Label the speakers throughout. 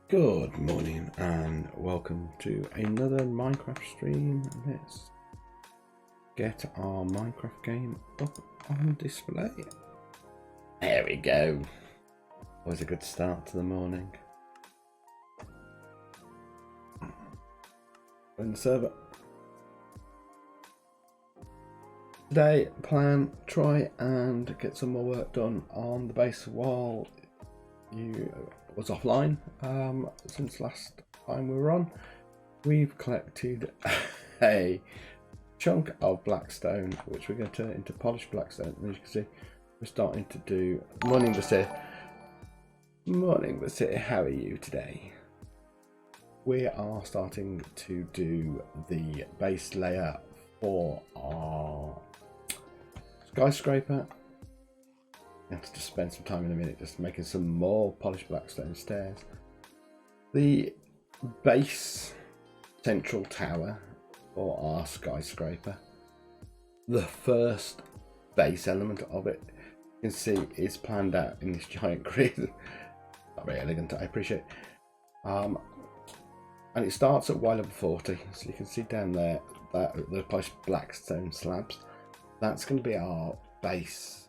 Speaker 1: Good morning and welcome to another Minecraft stream. Let's get our Minecraft game up on display. There we go. Always a good start to the morning. In the server. Today, plan, try and get some more work done on the base while you was offline. Since last time we were on, we've collected a chunk of blackstone, which we're going to turn into polished blackstone. And as you can see, we're starting to do. Morning, Vasir. Morning, Vasir. How are you today? We are starting to do the base layer for our skyscraper. I have to just spend some time in a minute just making some more polished blackstone stairs. The base central tower for our skyscraper, the first base element of it, you can see is planned out in this giant grid. Not very elegant, I appreciate. And it starts at Y level 40, so you can see down there that the polished blackstone slabs. That's going to be our base.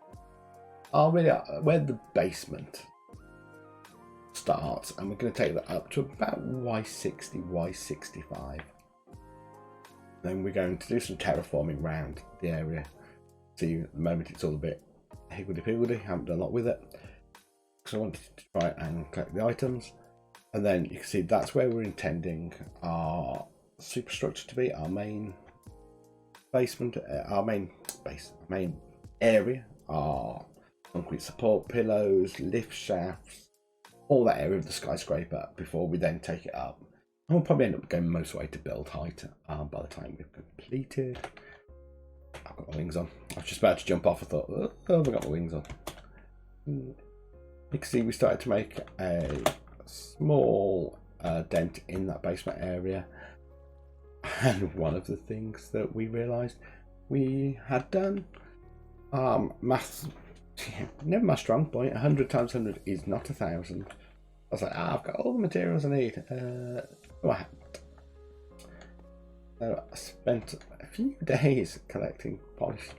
Speaker 1: Where the basement starts, and we're going to take that up to about Y60, Y65. Then we're going to do some terraforming around the area. See, at the moment it's all a bit higgledy-piggledy, haven't done a lot with it. So I wanted to try and collect the items. And then you can see that's where we're intending our superstructure to be, our main basement, our main area, our concrete support pillars, lift shafts, all that area of the skyscraper before we then take it up. And we'll probably end up going most way to build height by the time we've completed. I've got my wings on. I was just about to jump off. I thought, oh, I've got my wings on. You can see we started to make a small dent in that basement area. And one of the things that we realised we had done, maths. Never my strong point. 100 times 100 is not 1,000. I was like, I've got all the materials I need. No, I haven't. So I spent a few days collecting polished.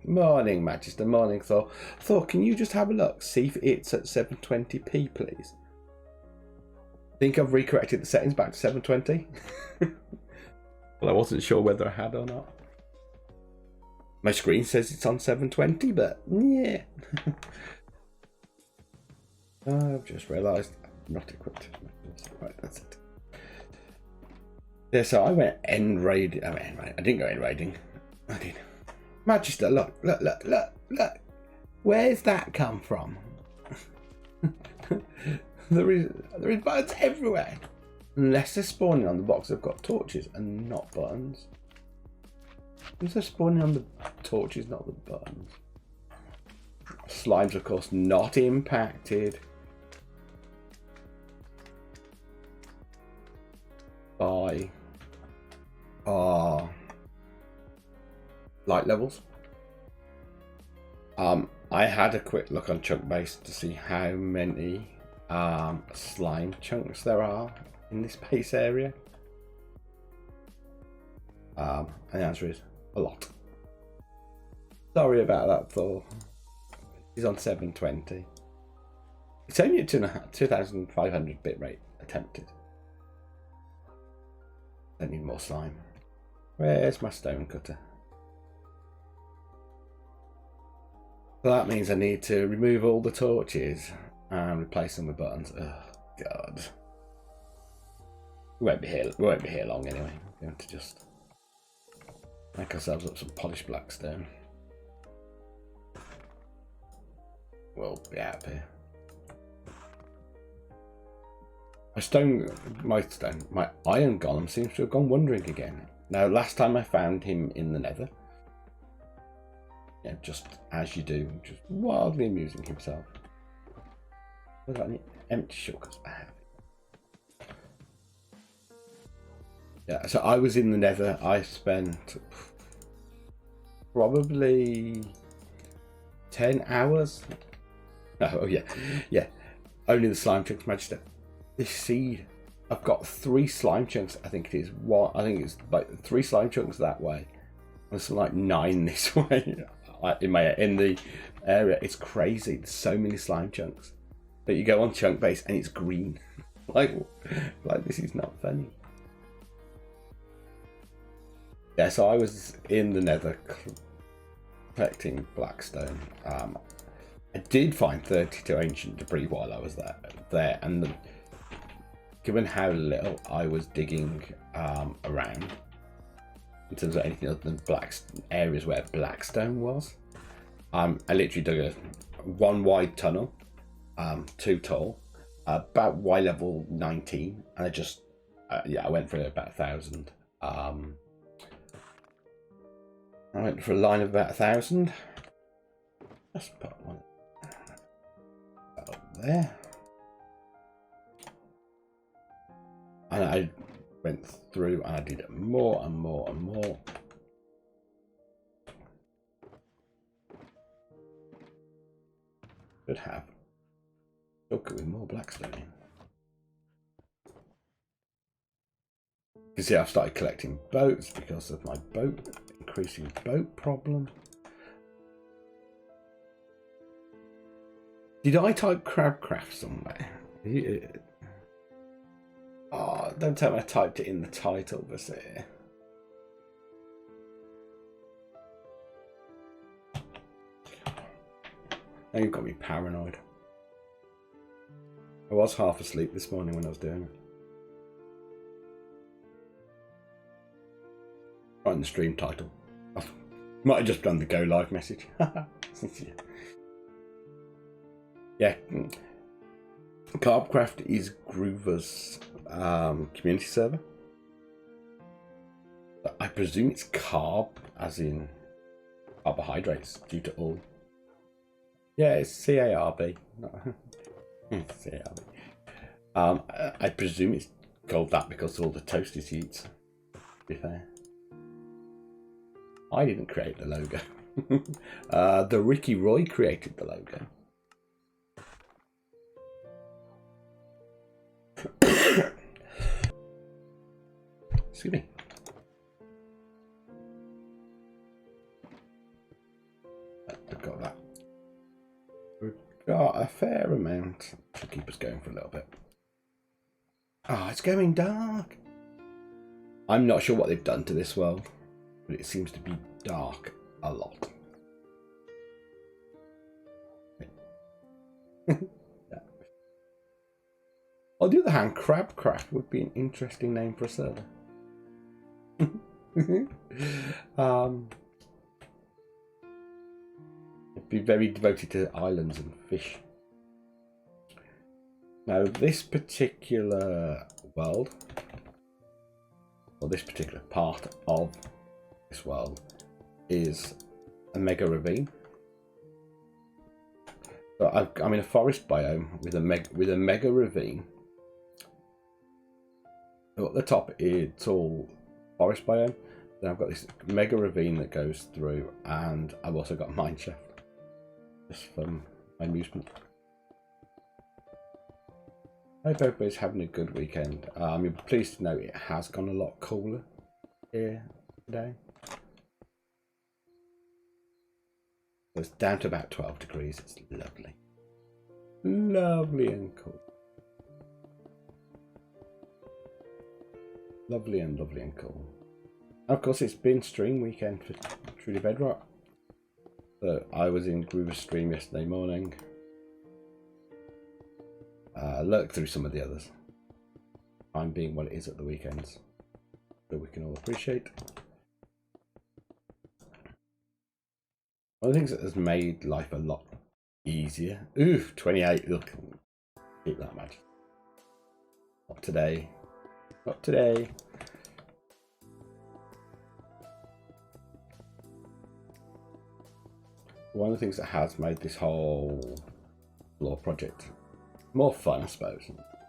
Speaker 1: Morning, Magister. Morning, Thor. Thor, can you just have a look? See if it's at 720p, please. I think I've recorrected the settings back to 720. Well, I wasn't sure whether I had or not. My screen says it's on 720, but yeah. I've just realised I'm not equipped. Right, that's it. Yeah, so I went end raid. I didn't go end raiding. I did. Magister, look. Where's that come from? There is buttons everywhere. Unless they're spawning on the box, I've got torches and not buttons. Is there spawning on the torches, not the buttons? Slimes, of course, not impacted by our light levels. I had a quick look on chunk base to see how many slime chunks there are in this base area. And the answer is a lot. Sorry about that, Thor. He's on 720. It's only at 2,500 bit rate attempted. I need more slime. Where's my stone cutter? So that means I need to remove all the torches and replace them with buttons. Oh God. We won't be here long anyway. We're going to just make ourselves up some polished blackstone. We'll be out of here. My iron golem seems to have gone wandering again. Now, last time I found him in the nether. Yeah, just as you do, just wildly amusing himself. What about any empty shulkers? I have. Yeah, so I was in the nether. I spent probably 10 hours. Oh, yeah. Only the slime chunks, Magister. this seed. I've got 3 slime chunks. I think it is. I think it's like 3 slime chunks that way. There's something like 9 this way in the area. It's crazy. There's so many slime chunks. But you go on chunk base and it's green. like this is not funny. Yeah, so I was in the Nether collecting blackstone. I did find 32 ancient debris while I was there, and given how little I was digging around in terms of anything other than areas where blackstone was, I literally dug a 1 wide tunnel, 2 tall, about Y level 19, and I just I went for about 1,000. I went for a line of about 1,000. Let's put one up there. And I went through and I did more and more and more. Should have look with more blackstone in. You see, I've started collecting boats because of my increasing boat problem. Did I type crabcraft somewhere? Oh, don't tell me I typed it in the title, was it? Now you've got me paranoid. I was half asleep this morning when I was doing it. Right in the stream title. Might have just done the go live message. Yeah. Carbcraft is Groover's community server. I presume it's carb, as in carbohydrates, due to all. Yeah, it's CARB. CARB. I presume it's called that because of all the toasties he eats. To be fair, I didn't create the logo. The Ricky Roy created the logo. Excuse me. I've got that. We've got a fair amount to keep us going for a little bit. Ah, it's going dark. I'm not sure what they've done to this world, but it seems to be dark a lot. Yeah. On the other hand, Crabcraft would be an interesting name for a server. It'd be very devoted to islands and fish. Now, this particular world, or this particular part of this world, is a mega ravine. So I'm in a forest biome with a mega ravine. So at the top, it's all forest biome. Then I've got this mega ravine that goes through, and I've also got a mine shaft, just for my amusement. I hope everybody's having a good weekend. You're pleased to know it has gone a lot cooler here today. So it's down to about 12 degrees. It's lovely. Lovely and cool. Lovely and cool. Of course, it's been stream weekend for Trudy Bedrock. So I was in Groover's stream yesterday morning. Lurked through some of the others. Time being what it is at the weekends, so we can all appreciate. One of the things that has made life a lot easier. Ooh, 28. Look, keep that much. Not today. Not today. One of the things that has made this whole lore project more fun, I suppose,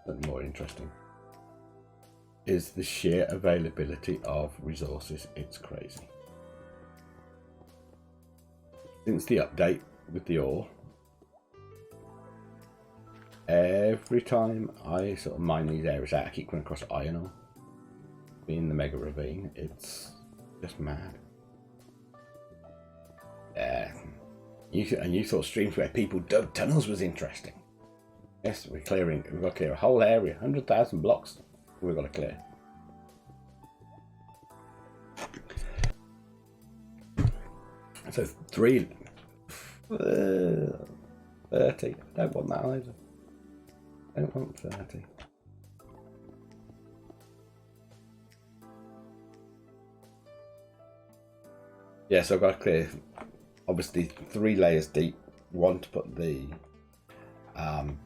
Speaker 1: and more interesting, is the sheer availability of resources. It's crazy. Since the update with the ore, every time I sort of mine these areas out, I keep coming across iron ore. Being the mega ravine, it's just mad. Yeah. And you thought streams where people dug tunnels was interesting. Yes, we've got to clear a whole area, 100,000 blocks we've got to clear. So 30. I don't want that either. I don't want 30. Yeah, so I've got to clear, obviously, 3 layers deep. One to put the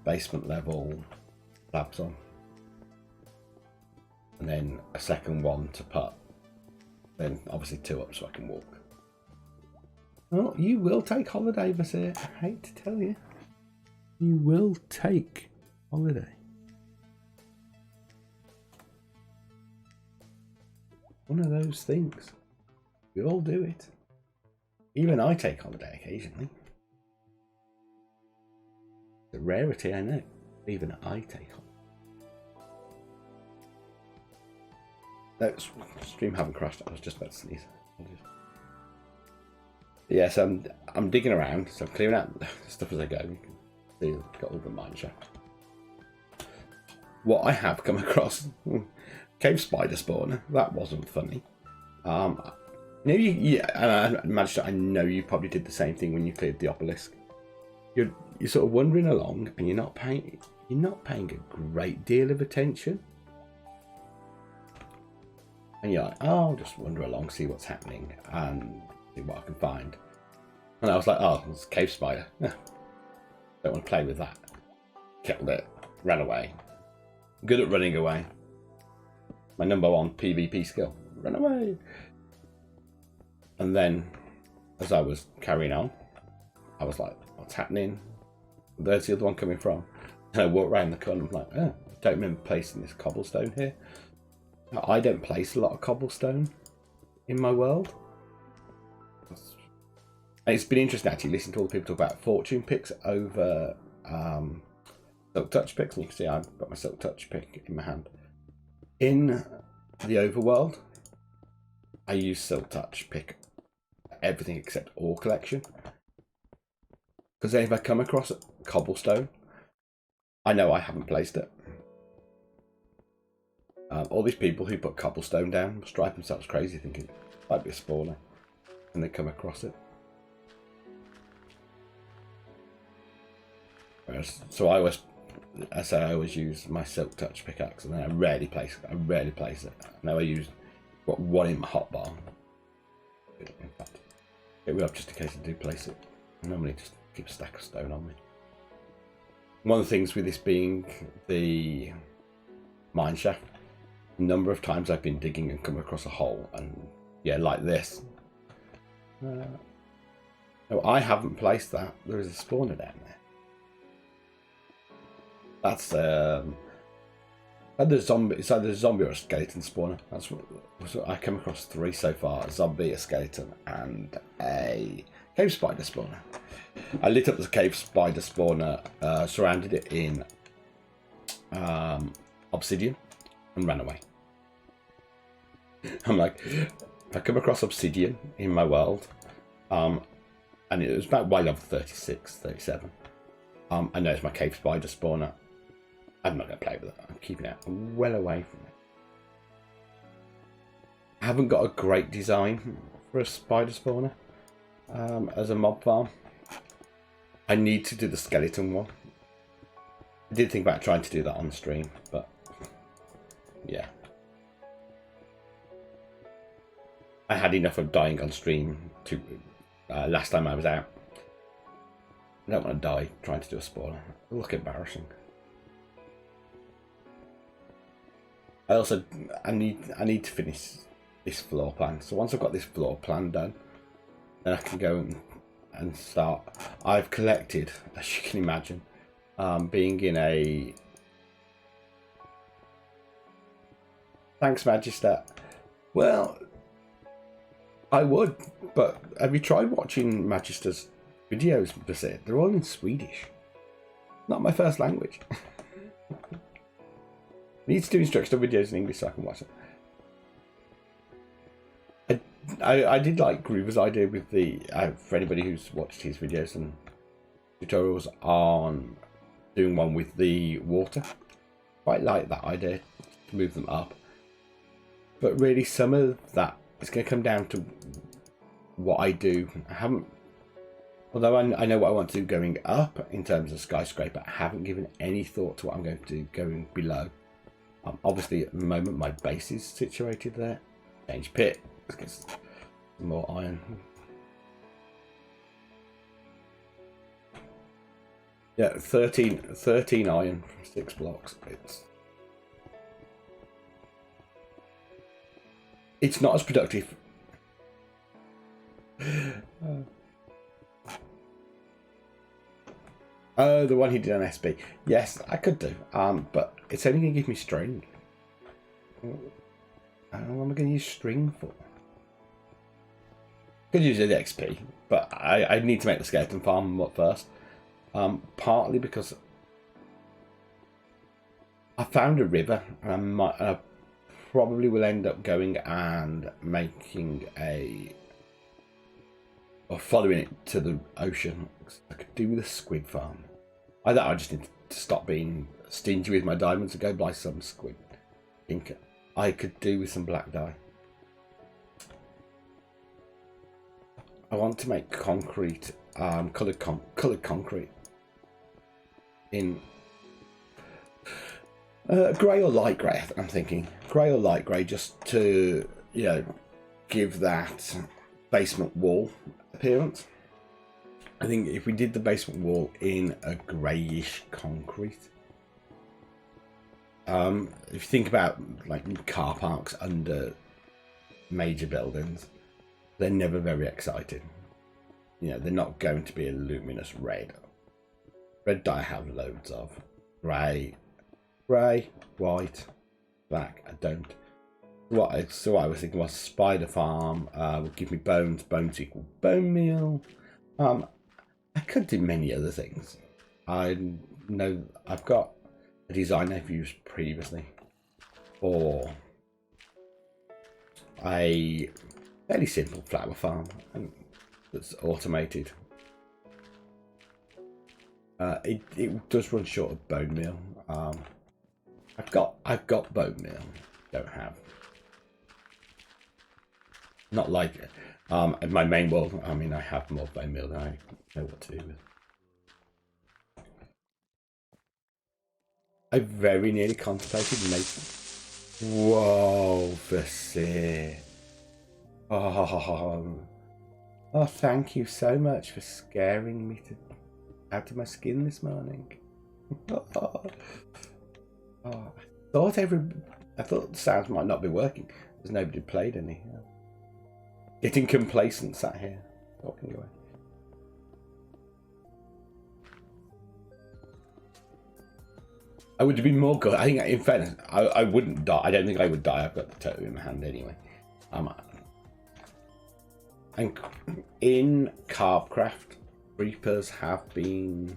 Speaker 1: basement level slabs on, and then a second one to put, then obviously 2 up so I can walk. Oh, you will take holiday, Vasir. I hate to tell you. You will take holiday. One of those things. We all do it. Even I take holiday occasionally. It's a rarity, I know. Even I take holiday. No, stream haven't crashed. I was just about to sneeze. Yes, I'm digging around, so I'm clearing out stuff as I go. You can see I've got all the mine shaft. What I have come across, cave spider spawner. That wasn't funny. And I imagine I know you probably did the same thing when you cleared the obelisk. You're sort of wandering along, and you're not paying a great deal of attention. And you're like, oh, I'll just wander along, see what's happening, and see what I can find. And I was like, oh, it's a cave spider. Don't want to play with that. Killed it. Ran away. Good at running away. My #1 PvP skill. Run away. And then, as I was carrying on, I was like, what's happening? Where's the other one coming from? And I walked around the corner and I'm like, oh, I don't remember placing this cobblestone here. Now, I don't place a lot of cobblestone in my world. And it's been interesting actually listening to all the people talk about fortune picks over silk touch picks. And you can see I've got my silk touch pick in my hand. In the overworld, I use silk touch pick everything except ore collection. Because if I come across a cobblestone, I know I haven't placed it. All these people who put cobblestone down must drive themselves crazy thinking it might be a spawner. And they come across it. So I always use my silk touch pickaxe, and then I rarely place it. Now I got one in my hotbar. In fact, it will up just in case I do place it. I normally just keep a stack of stone on me. One of the things with this being the mine shaft, a number of times I've been digging and come across a hole, and yeah, like this. No, I haven't placed that. There is a spawner down there. That's either a zombie or a skeleton spawner. That's what I come across 3 so far: a zombie, a skeleton, and a cave spider spawner. I lit up the cave spider spawner, surrounded it in obsidian, and ran away. I'm like, I come across obsidian in my world, and it was about level 36, 37. I know it's my cave spider spawner. I'm not going to play with it. I'm keeping it well away from it. I haven't got a great design for a spider spawner as a mob farm. I need to do the skeleton one. I did think about trying to do that on stream, but yeah. I had enough of dying on stream to last time I was out. I don't want to die trying to do a spawner. It'll look embarrassing. I need to finish this floor plan. So once I've got this floor plan done, then I can go and start. I've collected, as you can imagine, being in a... Thanks, Magister. Well, I would, but have you tried watching Magister's videos? They're all in Swedish. Not my first language. Need to do instructional videos in English so I can watch them. I did like Groover's idea with the for anybody who's watched his videos and tutorials on doing one with the water. Quite like that idea to move them up, but really some of that is going to come down to what I do. I haven't, although I know what I want to do going up in terms of skyscraper, I haven't given any thought to what I'm going to do going below. Obviously at the moment my base is situated there. Change pit, let's get some more iron. Yeah, 13 iron from 6 blocks. It's not as productive. Oh, the one he did on SB. Yes, I could do. But it's only going to give me string. What am I going to use string for? Could use it XP, but I need to make the skeleton farm up first. Partly because I found a river, and I probably will end up going and making or following it to the ocean. I could do with a squid farm. I just need to stop being stingy with my diamonds and go buy some squid. I think I could do with some black dye. I want to make concrete, coloured concrete in grey or light grey. I'm thinking grey or light grey, just to, you know, give that basement wall appearance. I think if we did the basement wall in a greyish concrete, if you think about like car parks under major buildings, they're never very exciting. You know, they're not going to be a luminous red. Red dye I have loads of. Grey, white, black I don't. So I was thinking was spider farm would give me bones. Bones equal bone meal. I could do many other things. I know I've got a design I've used previously for a fairly simple flower farm that's automated. It does run short of bone meal. I've got bone meal. Don't have. Not like it. At my main world, I mean, I have more bone meal than I know what to do with. I very nearly contemplated making. Whoa, Vasir. Oh, thank you so much for scaring me out of my skin this morning. I thought the sounds might not be working because nobody played any. Getting complacent sat here talking away. I would have been more good. I think, in fairness, I wouldn't die. I don't think I would die. I've got the totem in my hand anyway. And in Carbcraft, creepers have been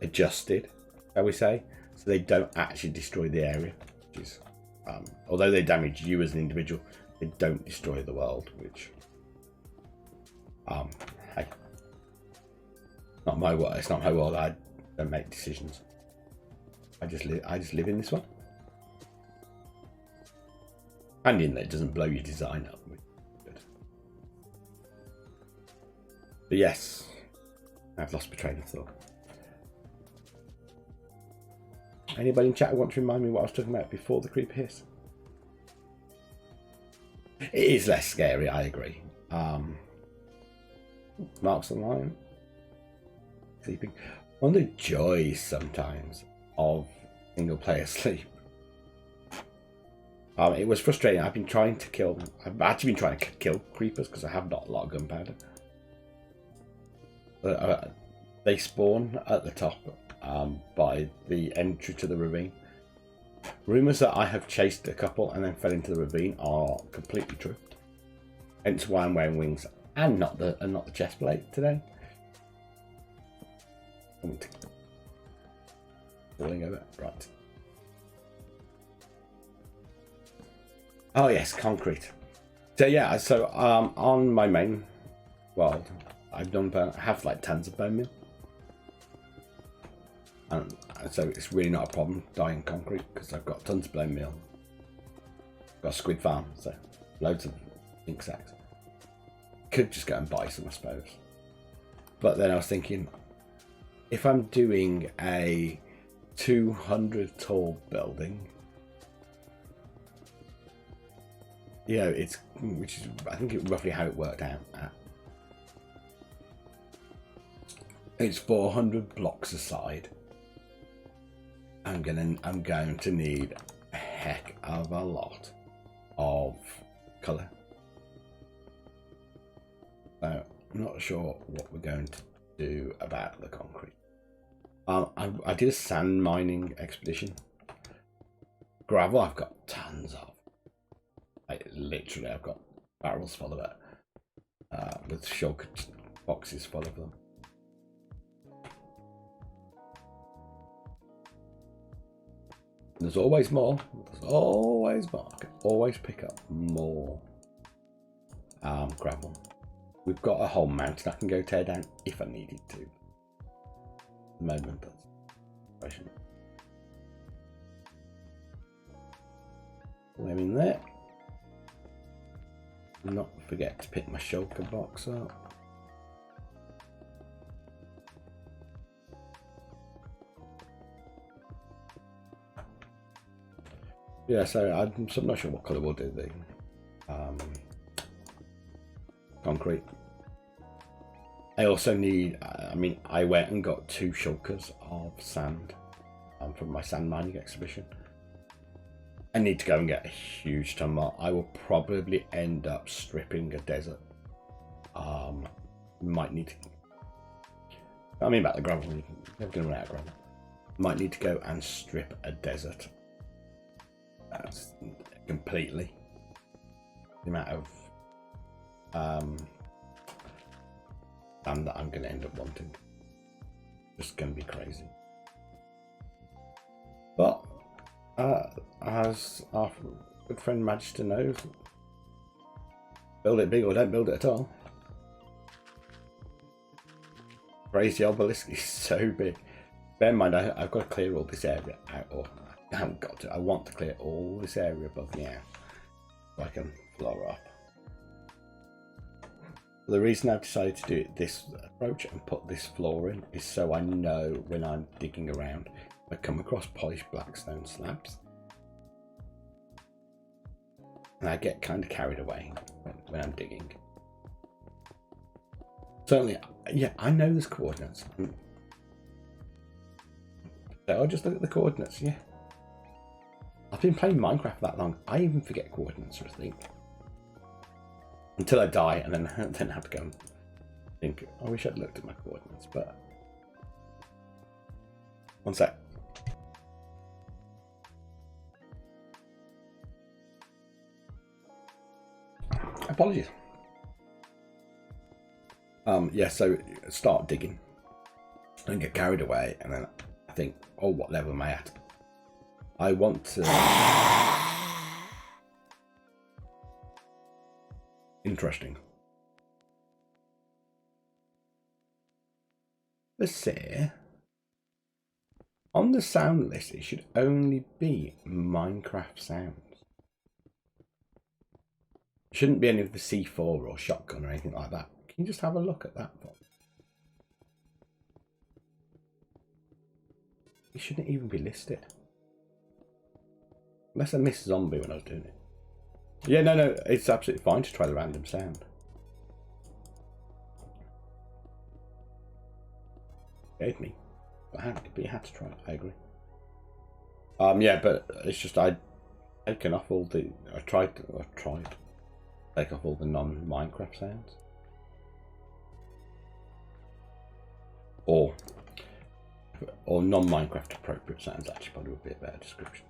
Speaker 1: adjusted, shall we say, so they don't actually destroy the area. Which is, although they damage you as an individual, they don't destroy the world. Which, hey, not my world. It's not my world. I don't make decisions. I just live in this one. And in there, it doesn't blow your design up. Good. But yes, I've lost my train of thought. Anybody in chat who want to remind me what I was talking about before the creeper hiss? It is less scary, I agree. Marks the line. Sleeping. One of the joys sometimes of single player sleep. It was frustrating. I've actually been trying to kill creepers because I have not a lot of gunpowder. They spawn at the top by the entry to the ravine. Rumours that I have chased a couple and then fell into the ravine are completely true. Hence why I'm wearing wings and not the chest plate today. falling over. Right. Oh yes, concrete. So yeah, so on my main world, I have like tons of bone meal, and so it's really not a problem dying concrete because I've got tons of bone meal. I've got a squid farm, so loads of ink sacks. Could just go and buy some, I suppose. But then I was thinking, if I'm doing a 200 tall building, you know, which is I think roughly how it worked out at. It's 400 blocks a side. I'm going to need a heck of a lot of colour. So I'm not sure what we're going to do about the concrete. I did a sand mining expedition. Gravel I've got tons of. Literally I've got barrels full of it. With shulker boxes full of them. There's always more. There's always more. I can always pick up more gravel. We've got a whole mountain I can go tear down if I needed to. At the moment, that's the question. Put them in there. Not forget to pick my shulker box up. Yeah, so I'm not sure what colour we'll do the concrete. I also need, I went and got 2 shulkers of sand from my sand mining exhibition. I need to go and get a huge ton more. I will probably end up stripping a desert. Might need to, about the gravel, you're never going to run out of gravel. Might need to go and strip a desert. That's completely the amount of sand that I'm going to end up wanting. Just going to be crazy. But as our good friend Magister knows, build it big or don't build it at all. Crazy obelisk is so big. Bear in mind, I've got to clear all this area out, or I haven't got to. I want to clear all this area above the house so I can floor up. The reason I've decided to do it this approach and put this floor in is so I know when I'm digging around, I come across polished blackstone slabs. And I get kind of carried away when I'm digging. Certainly, yeah, I know there's coordinates. So I'll just look at the coordinates, yeah. I've been playing Minecraft that long, I even forget coordinates, I think. Until I die, and then have to go and think, I wish I'd looked at my coordinates, but... One sec. Apologies. Yeah, so start digging. And get carried away, and then I think, oh, what level am I at? I want to... Interesting. Let's say on the sound list it should only be Minecraft sounds. It shouldn't be any of the C4 or shotgun or anything like that. Can you just have a look at that? It shouldn't even be listed. Unless I missed zombie when I was doing it. Yeah, no, it's absolutely fine to try the random sound. Gave me. But you had to try it, I agree. Yeah, but it's just I'd taken off all the... I tried to take off all the non-Minecraft sounds. Or non-Minecraft appropriate sounds, actually probably would be a better description.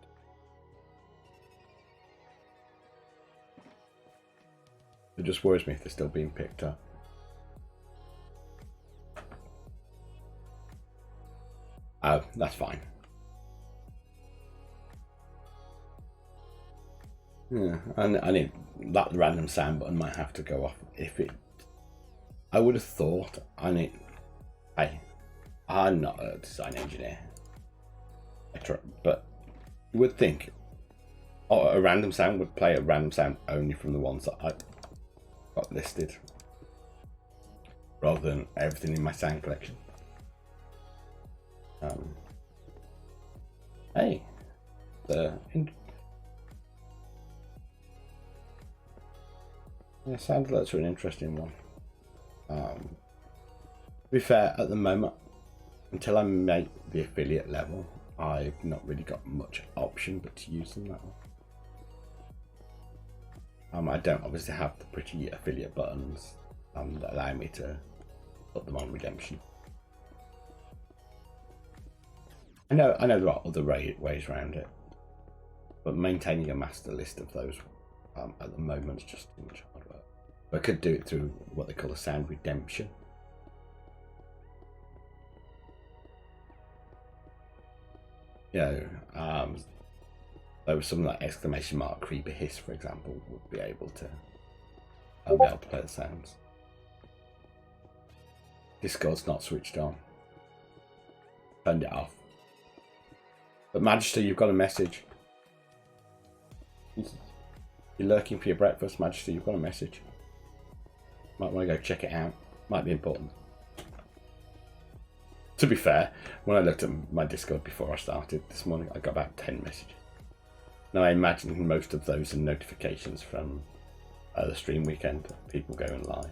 Speaker 1: It just worries me if they're still being picked up. Oh, that's fine. Yeah, and that random sound button might have to go off if it. I would have thought, hey, I'm not a design engineer, but you would think a random sound would play a random sound only from the ones that I got listed, rather than everything in my sound collection. Hey, sound alerts are an interesting one. To be fair, at the moment, until I make the affiliate level, I've not really got much option but to use them that way. I don't obviously have the pretty affiliate buttons that allow me to put them on redemption. I know there are other ways around it, but maintaining a master list of those at the moment is just too much hard work. I could do it through what they call a sound redemption. There was something like exclamation mark creeper hiss, for example, would be able to play the sounds. Discord's not switched on. Turned it off. But Magister, you've got a message. You're lurking for your breakfast, Magister, you've got a message. Might want to go check it out. Might be important. To be fair, when I looked at my Discord before I started this morning, I got about 10 messages. Now I imagine most of those are notifications from the stream weekend, people going live.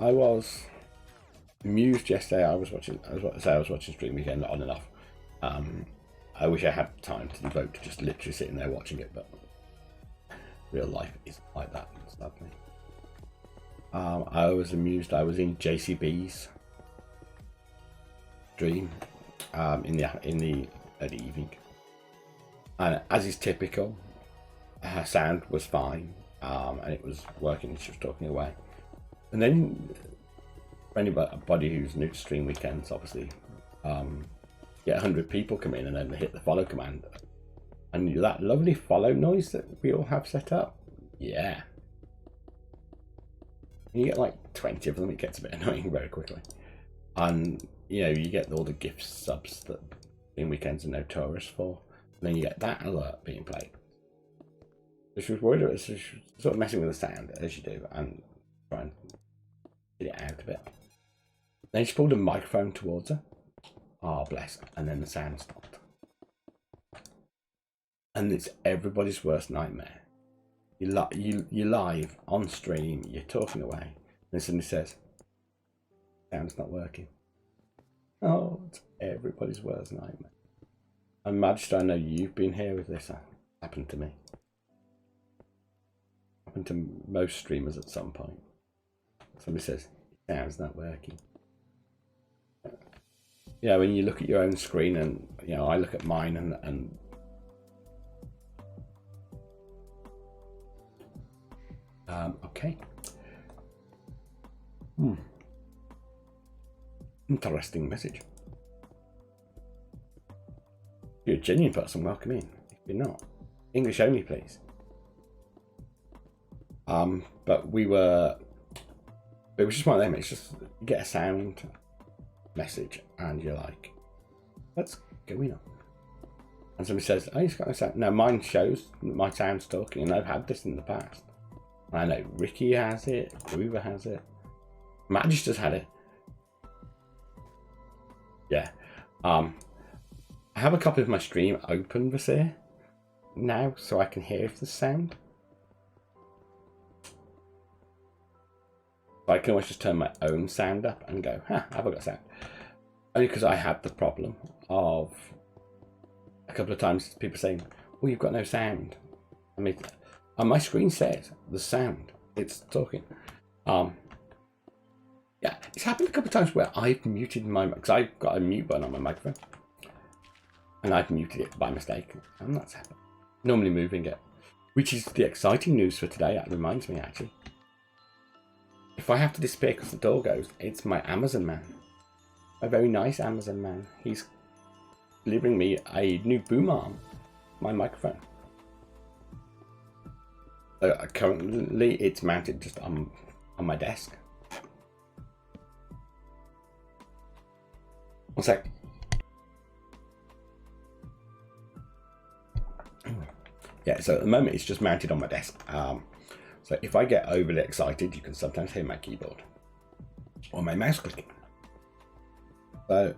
Speaker 1: I was amused yesterday. I was watching stream weekend on and off. I wish I had time to devote to just literally sitting there watching it, but real life isn't like that, sadly. I was amused. I was in JCB's stream in the early evening, and as is typical, her sound was fine, and it was working. She was talking away. And then, for anybody who's new to stream weekends, obviously, get 100 people come in and then they hit the follow command. And that lovely follow noise that we all have set up. Yeah. You get like 20 of them, it gets a bit annoying very quickly. And, you get all the gift subs that stream weekends are notorious for. And then you get that alert being played. So she was worried about it, so she was sort of messing with the sound, as you do, and try and get it out of it. Then she pulled a microphone towards her. Oh, bless. And then the sound stopped. And it's everybody's worst nightmare. You're live on stream, you're talking away, and somebody says, sound's not working. Oh, it's everybody's worst nightmare. And Magister, I know you've been here with this. Happened to me. Happened to most streamers at some point. Somebody says, sound's not working. Yeah, when you look at your own screen, and I look at mine, and okay. Interesting message. If you're a genuine person, welcome in. If you're not, English only, please. But it was just one of them. It's just you get a sound message and you're like, what's going on? And somebody says, oh, you've got no sound. No, mine shows my sound's talking, and I've had this in the past. I know Ricky has it, Groover has it, Magister's had it. Yeah. I have a copy of my stream open, Vasir, now, so I can hear if there's sound. I can always just turn my own sound up and go, have I got sound? Only because I had the problem of a couple of times people saying, well, you've got no sound. I mean, on my screen says the sound, it's talking. Yeah, it's happened a couple of times where I've muted because I've got a mute button on my microphone, and I've muted it by mistake, and that's happened. Normally moving it, which is the exciting news for today. That reminds me, actually. if I have to disappear because the door goes, it's my Amazon man. A very nice Amazon man. He's delivering me a new boom arm, my microphone. So currently it's mounted just on my desk. One sec. Yeah, so at the moment it's just mounted on my desk. So if I get overly excited, you can sometimes hear my keyboard or my mouse clicking. So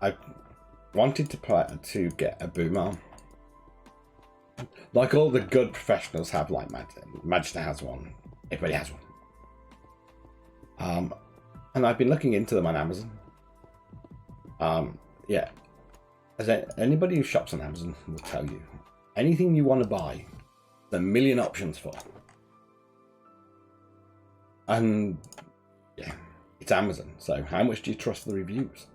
Speaker 1: I wanted to get a boom arm, like all the good professionals have. Like Magister has one, everybody has one. And I've been looking into them on Amazon. Yeah, as anybody who shops on Amazon will tell you, anything you want to buy, there's a million options for. And yeah, it's Amazon, so how much do you trust the reviews?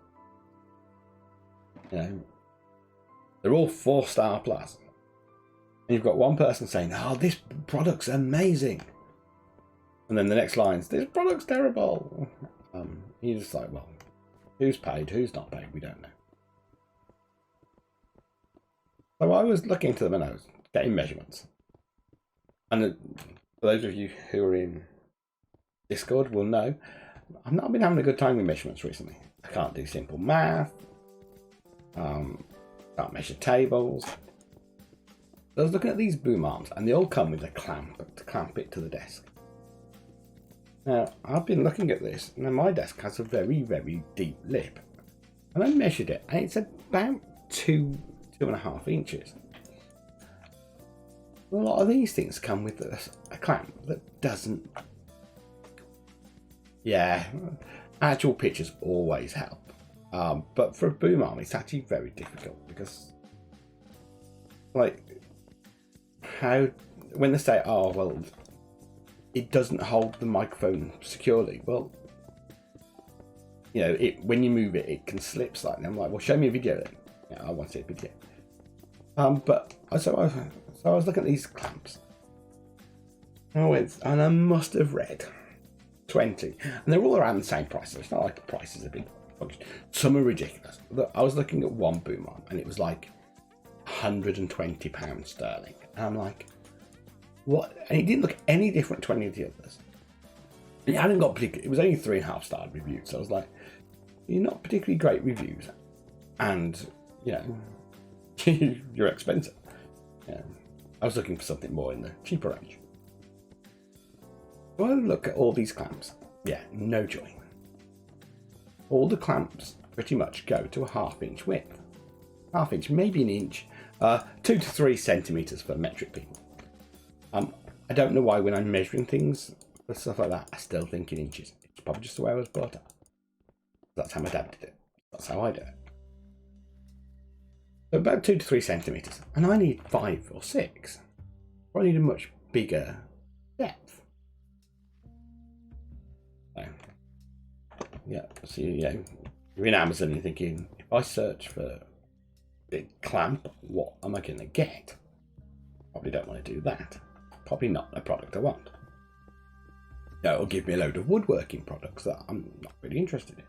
Speaker 1: You know, they're all 4-star plus. And you've got one person saying, oh, this product's amazing. And then the next line's, this product's terrible. You're just like, well, who's paid, who's not paid, we don't know. So I was looking into them and I was getting measurements. And for those of you who are in Discord will know, I've not been having a good time with measurements recently. I can't do simple math. Can't measure tables. So I was looking at these boom arms and they all come with a clamp to clamp it to the desk. Now, I've been looking at this, and my desk has a very, very deep lip. And I measured it, and it's about 2.5 inches. A lot of these things come with a clamp that doesn't. Yeah, actual pictures always help. But for a boom arm, it's actually very difficult because, like, when they say, oh, well, it doesn't hold the microphone securely. Well, you know, when you move it, it can slip slightly. I'm like, well, show me a video then. Yeah, I want to see a video. But so I was looking at these clamps. And I must have read 20, and they're all around the same price. So it's not like the price is a big function. Some are ridiculous. I was looking at one boom arm, and it was like £120 sterling. And I'm like, what? And it didn't look any different to any of the others. And it hadn't got particularly, it was only 3.5-star reviews. So I was like, you're not particularly great reviews. And, you know, you're expensive. Yeah. I was looking for something more in the cheaper range. So I look at all these clamps. Yeah, no joy. All the clamps pretty much go to a 1/2 inch width. 1/2 inch, maybe an inch. 2 to 3 centimeters for metric people. I don't know why when I'm measuring things and stuff like that, I still think in inches. It's probably just the way I was brought up. That's how my dad did it. That's how I do it. So about 2 to 3 centimeters, and I need 5 or 6. I need a much bigger depth. So, yeah, so you're in Amazon and you're thinking, if I search for big clamp, what am I going to get? Probably don't want to do that. Probably not a product I want. No, it'll give me a load of woodworking products that I'm not really interested in.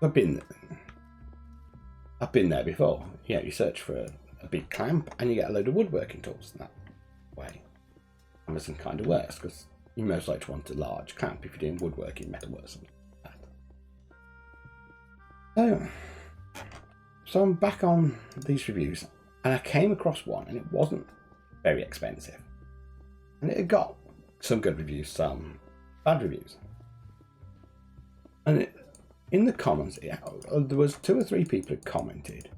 Speaker 1: I've been there before. Yeah, you search for a big clamp and you get a load of woodworking tools. And that way, Amazon kind of works because you most likely want a large clamp if you're doing woodworking, metalwork, something like that. So I'm back on these reviews, and I came across one, and it wasn't very expensive, and it had got some good reviews, some bad reviews, and in the comments, there was 2 or 3 people who commented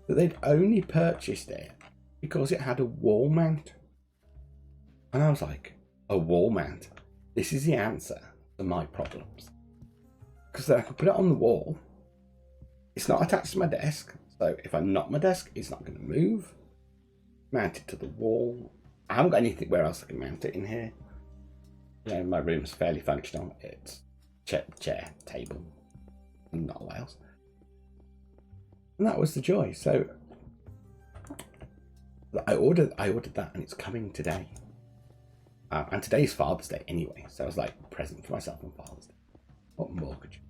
Speaker 1: that they'd only purchased it because it had a wall mount. And I was like, a wall mount? This is the answer to my problems. Because then I could put it on the wall. It's not attached to my desk. So if I knock my desk, it's not going to move. Mount it to the wall. I haven't got anything else I can mount it in here. You know, my room's fairly functional. It's chair, table, and not a lot else. And that was the joy. So I ordered that, and it's coming today. And today's Father's Day anyway, so I was like, present for myself on Father's Day. What more could you?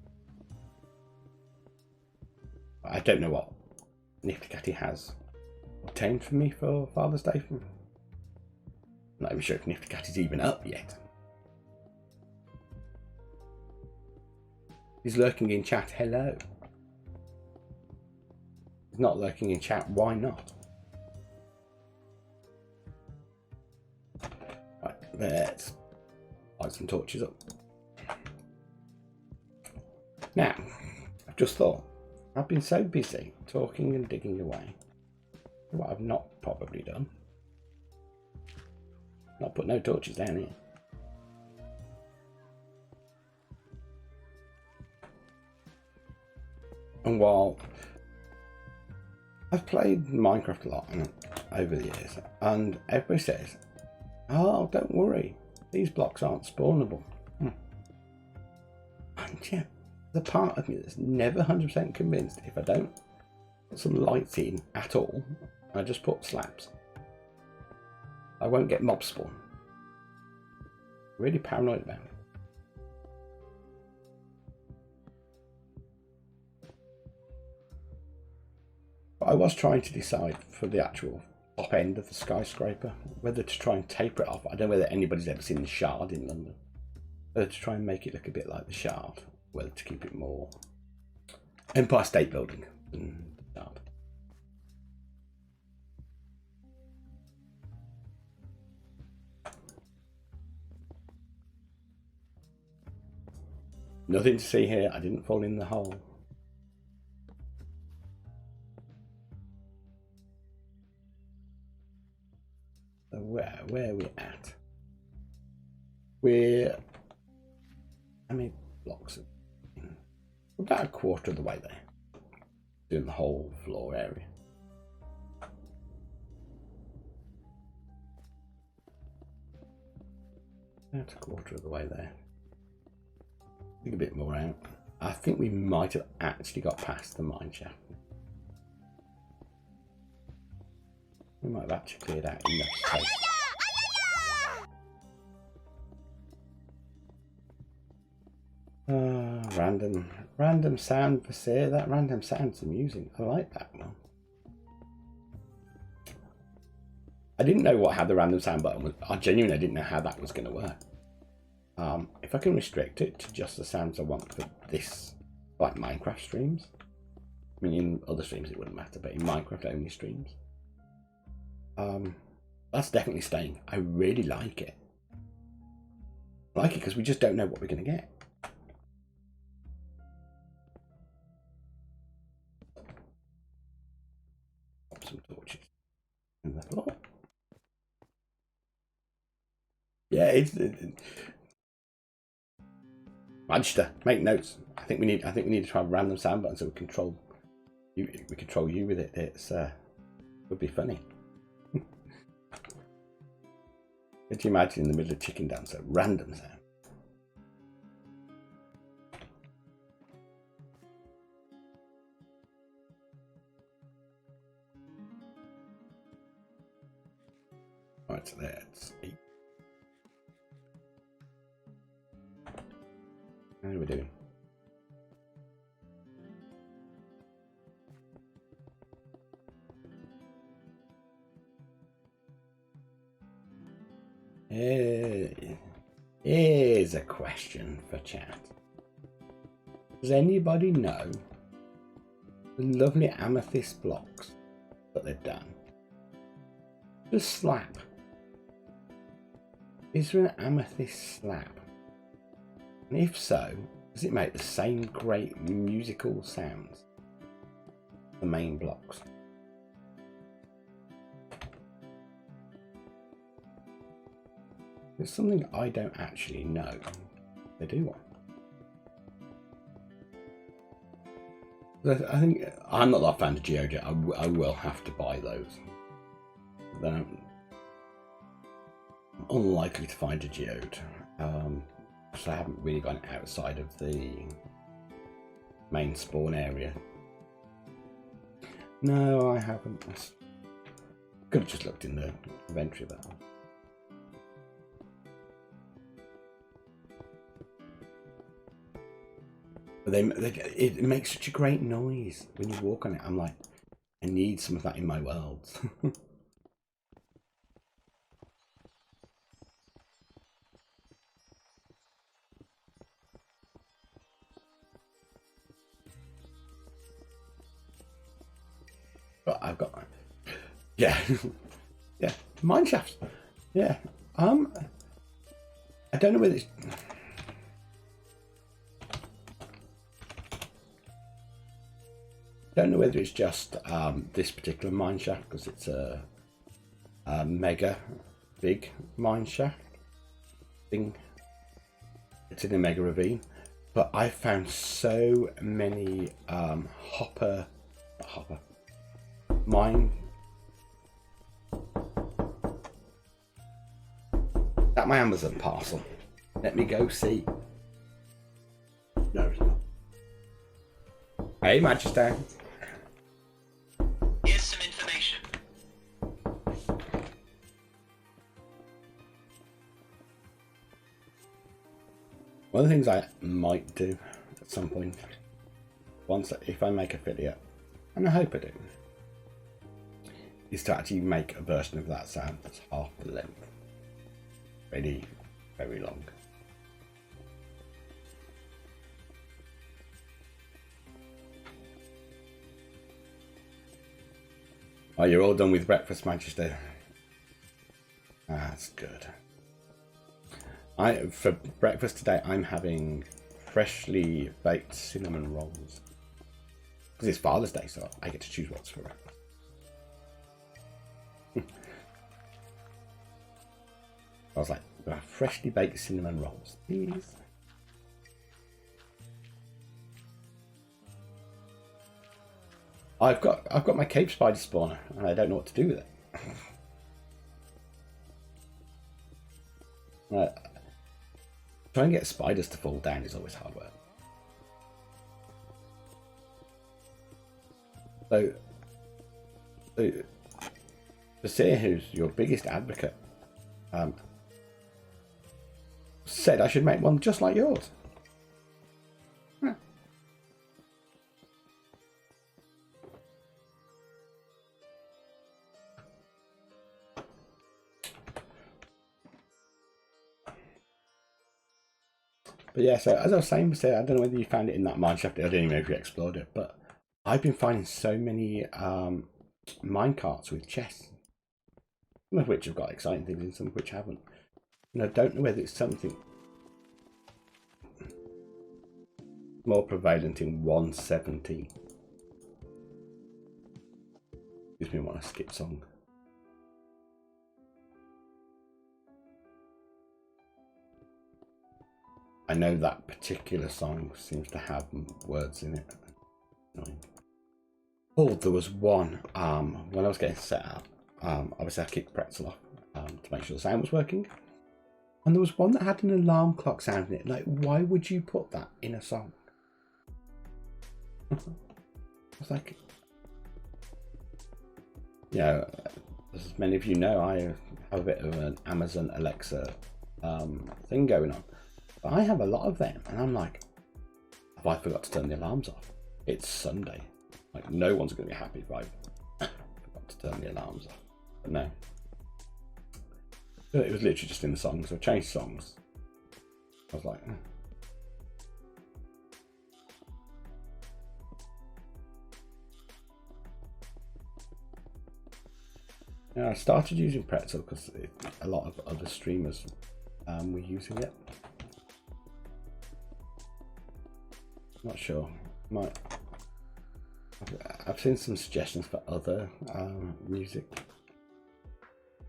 Speaker 1: I don't know what Nifty Catty has obtained for me for Father's Day. I'm not even sure if Nifty Catty's even up yet. He's lurking in chat. Hello. He's not lurking in chat. Why not? Right, let's light some torches up. Now, I've just thought, I've been so busy talking and digging away. What I've not probably done. Not put no torches down here. And while I've played Minecraft a lot over the years, and everybody says, oh, don't worry, these blocks aren't spawnable. And yeah, the part of me that's never 100% convinced if I don't put some lights in at all, I just put slabs, I won't get mob spawn. Really paranoid about it. But I was trying to decide for the actual top end of the skyscraper whether to try and taper it off. I don't know whether anybody's ever seen the Shard in London. Whether to try and make it look a bit like the Shard, whether to keep it more Empire State Building than the Shard. Nothing to see here. I didn't fall in the hole. So where are we at? We're, how many blocks? We're about a quarter of the way there. Doing the whole floor area. About a quarter of the way there. A bit more out. I think we might have actually got past the mine shaft. We might have actually cleared out enough space. Random sound for Seer. That random sound's amusing. I like that one. I didn't know how the random sound button was. I genuinely didn't know how that was going to work. If I can restrict it to just the sounds I want for this, like Minecraft streams. I mean, in other streams it wouldn't matter, but in Minecraft only streams, that's definitely staying. I really like it. I like it because we just don't know what we're going to get. Pop some torches in the floor. Yeah, Magister, make notes. I think we need to try a random sound button so we control you with it. It's would be funny. Could you imagine in the middle of chicken dance a random sound? Right, so that's 8. How are we doing? Here's a question for chat. Does anybody know the lovely amethyst blocks that they've done? Just slab. Is there an amethyst slab? And if so, does it make the same great musical sounds? The main blocks. It's something I don't actually know. They do one. I think I'm not that fan of Geojet. I will have to buy those. Then I'm unlikely to find a geode. So I haven't really gone outside of the main spawn area. No, I haven't. Could have just looked in the inventory though. But it makes such a great noise when you walk on it. I'm like, I need some of that in my world. But I've got, yeah, yeah, mine shafts. Yeah, I don't know whether it's. Don't know whether it's just this particular mine shaft because it's a mega big mine shaft thing. It's in a mega ravine, but I found so many mine. That my Amazon parcel. Let me go see. No, it's not. Hey, Manchester.
Speaker 2: Here's some information.
Speaker 1: One of the things I might do at some point, if I make affiliate, and I hope I do, is to actually make a version of that sound that's half the length. Really, very long. Oh, you're all done with breakfast, Manchester. That's good. For breakfast today, I'm having freshly baked cinnamon rolls. Because it's Father's Day, so I get to choose what's for breakfast. I was like, freshly baked cinnamon rolls, please. I've got my Cape Spider spawner, and I don't know what to do with it. Trying to get spiders to fall down is always hard work. So, Basir, who's your biggest advocate, said I should make one just like yours. But yeah, so as I was saying, I don't know whether you found it in that mineshaft. I don't even know if you explored it, but I've been finding so many minecarts with chests, some of which have got exciting things and some of which haven't. And I don't know whether it's something more prevalent in 117. Gives me want to skip song. I know that particular song seems to have words in it. Annoying. Oh, there was one when I was getting set up. Obviously, I kicked Pretzel off to make sure the sound was working, and there was one that had an alarm clock sound in it. Like, why would you put that in a song? I was like, yeah, as many of you know, I have a bit of an Amazon Alexa thing going on. But I have a lot of them, and I'm like, have I forgot to turn the alarms off? It's Sunday. Like, no one's going to be happy if I forgot to turn the alarms off. But no. It was literally just in the song, so I changed songs. I was like, Yeah, I started using Pretzel because a lot of other streamers were using it. Not sure. I've seen some suggestions for other music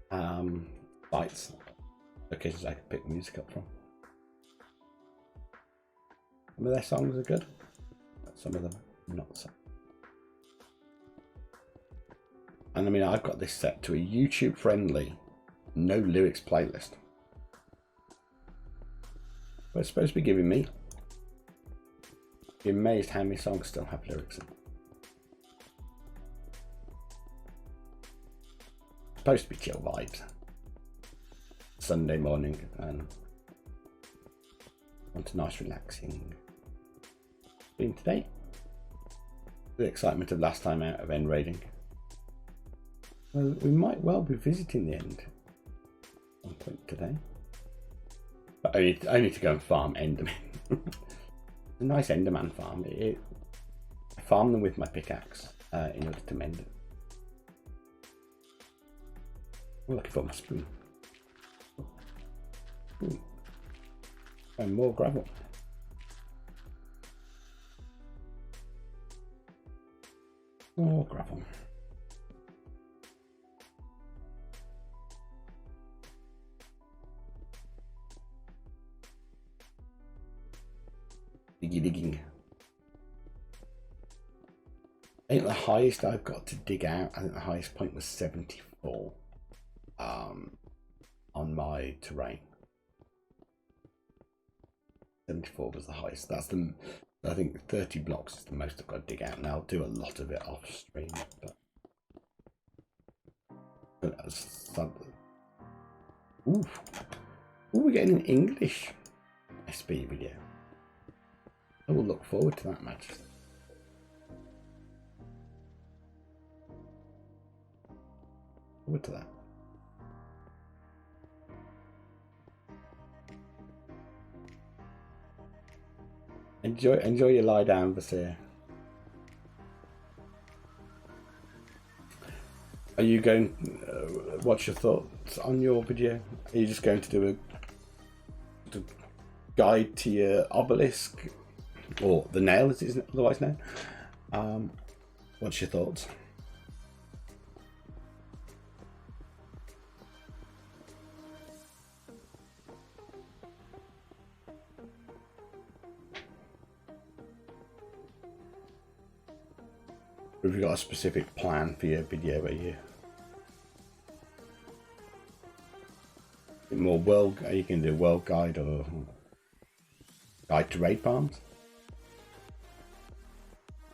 Speaker 1: sites, locations I could pick music up from. Some of their songs are good, but some of them not so. And I mean, I've got this set to a YouTube friendly, no lyrics playlist. But it's supposed to be giving me. You're amazed how many songs still have lyrics in. Supposed to be chill vibes. Sunday morning and want a nice relaxing been today. The excitement of last time out of end raiding. Well, we might well be visiting the end at some point today. But only to go and farm Enderman. A nice Enderman farm. I farm them with my pickaxe in order to mend it. I'm looking for my spoon. Ooh. And more gravel. More gravel. Digging. I think the highest I've got to dig out, I think the highest point was 74 on my terrain. 74 was the highest. That's the, I think 30 blocks is the most I've got to dig out. Now I'll do a lot of it off stream, but ooh, we're getting an English SB video. I will look forward to that match. Forward to that. Enjoy your lie down, Vasir. Are you going? What's your thoughts on your video? Are you just going to do a guide to your obelisk, or the nail as it is otherwise known? What's your thoughts? Have you got a specific plan for your video? Are you more world? Are you going to do world guide or guide to raid farms?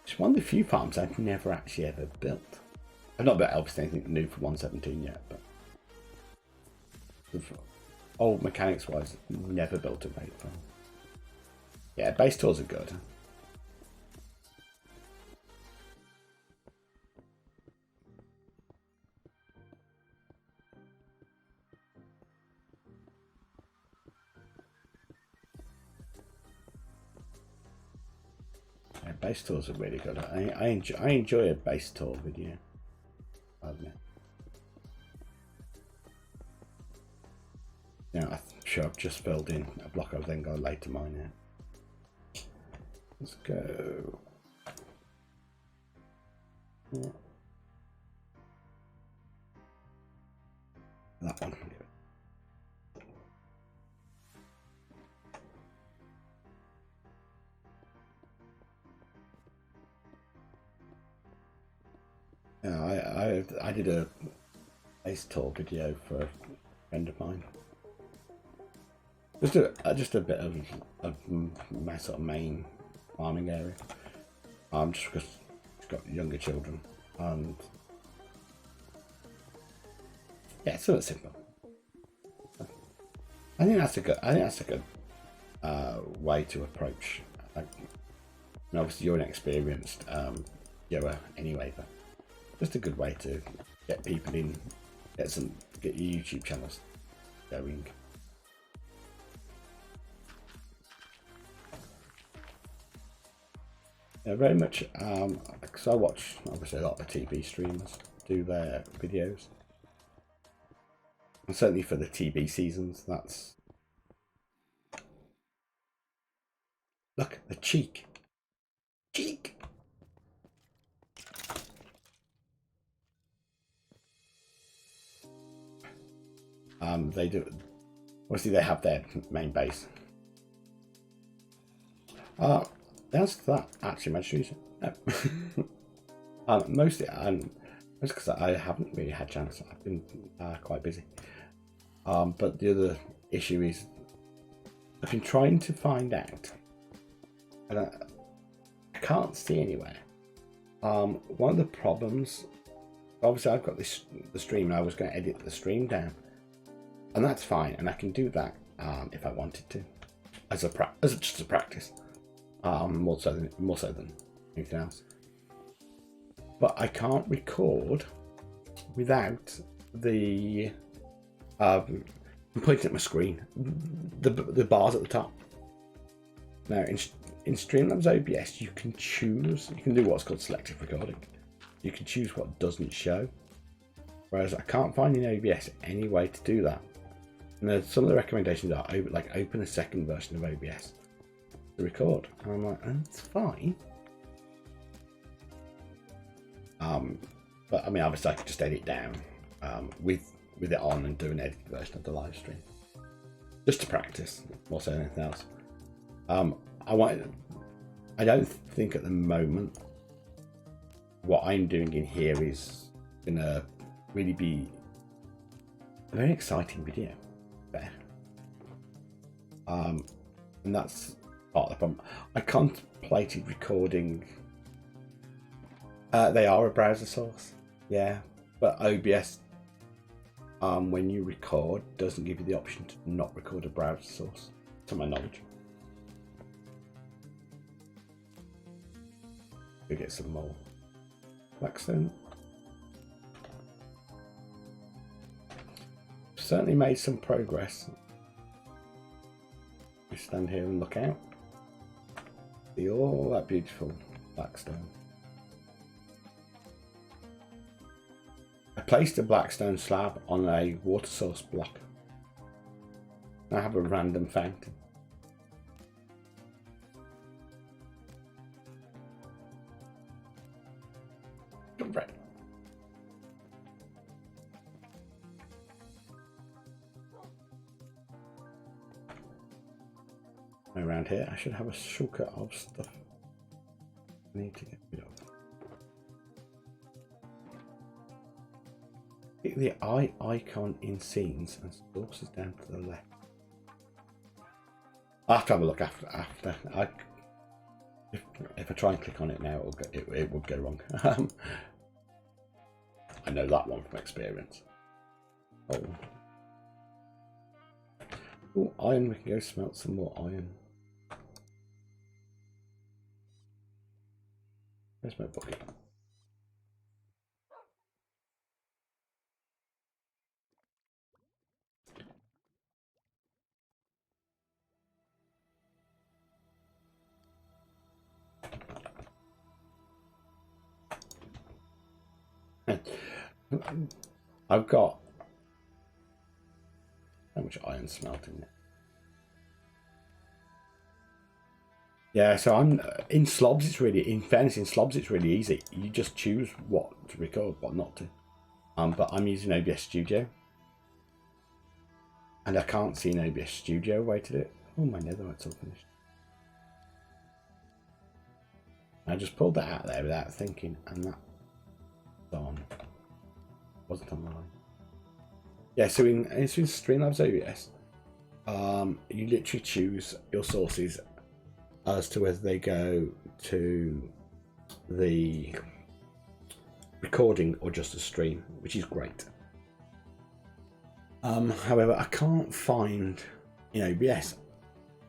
Speaker 1: It's one of the few farms I've never actually ever built. I've not built obviously anything new for 1.17 yet, but old mechanics wise, never built a raid farm. Yeah, base tours are good. Base tours are really good. I enjoy a base tour video. Now I'm sure I've just filled in a block. I've then got later mine out. Let's go. Yeah. That one. I did a base tour video for a friend of mine. Just a bit of my sort of main farming area. Just because it's got younger children, and yeah, it's sort of simple. I think that's a good way to approach. And obviously, you're an experienced viewer anyway, but just a good way to get people in, get your YouTube channels going. Yeah, very much. Because I watch obviously a lot of TV streamers do their videos, and certainly for the TV seasons, that's look the cheek. They do. Obviously, they have their main base. The answer to that, actually, Magistracy, no. Mostly, because I haven't really had a chance. I've been quite busy. But the other issue is I've been trying to find out, and I can't see anywhere. One of the problems, obviously, I've got the stream, and I was going to edit the stream down. And that's fine, and I can do that if I wanted to, as just a practice. more so than anything else. But I can't record without the I'm pointing at my screen, the bars at the top. Now in Streamlabs OBS you can do what's called selective recording. You can choose what doesn't show, whereas I can't find in OBS any way to do that. And some of the recommendations are open a second version of OBS to record, and I'm like, it's fine. But I mean, obviously I could just edit down with it on and do an edited version of the live stream, just to practice more so than anything else. I don't think at the moment what I'm doing in here is gonna really be a very exciting video there. And that's part of the problem. I contemplated recording. They are a browser source, yeah, but OBS, when you record, doesn't give you the option to not record a browser source, to my knowledge. We get some more Blackstone. Certainly made some progress. We stand here and look out. See all that beautiful Blackstone. I placed a Blackstone slab on a water source block. I have a random fountain. Right. Around here, I should have a shortcut of stuff I need to get rid of. Hit the eye icon in scenes and sources down to the left. I'll have to have a look after. If I try and click on it now, it would go wrong. I know that one from experience. Oh, iron! We can go smelt some more iron. Where's my bucket? I've got how much iron smelting there? Yeah, so I'm in slobs. It's really, in fairness, in slobs it's really easy. You just choose what to record, what not to. But I'm using OBS Studio, and I can't see an OBS Studio way to do it. Oh, my netherite's all finished. I just pulled that out there without thinking, and that's on. Wasn't on the line. Yeah, so in Streamlabs OBS, you literally choose your sources as to whether they go to the recording or just a stream, which is great. However, I can't find in OBS,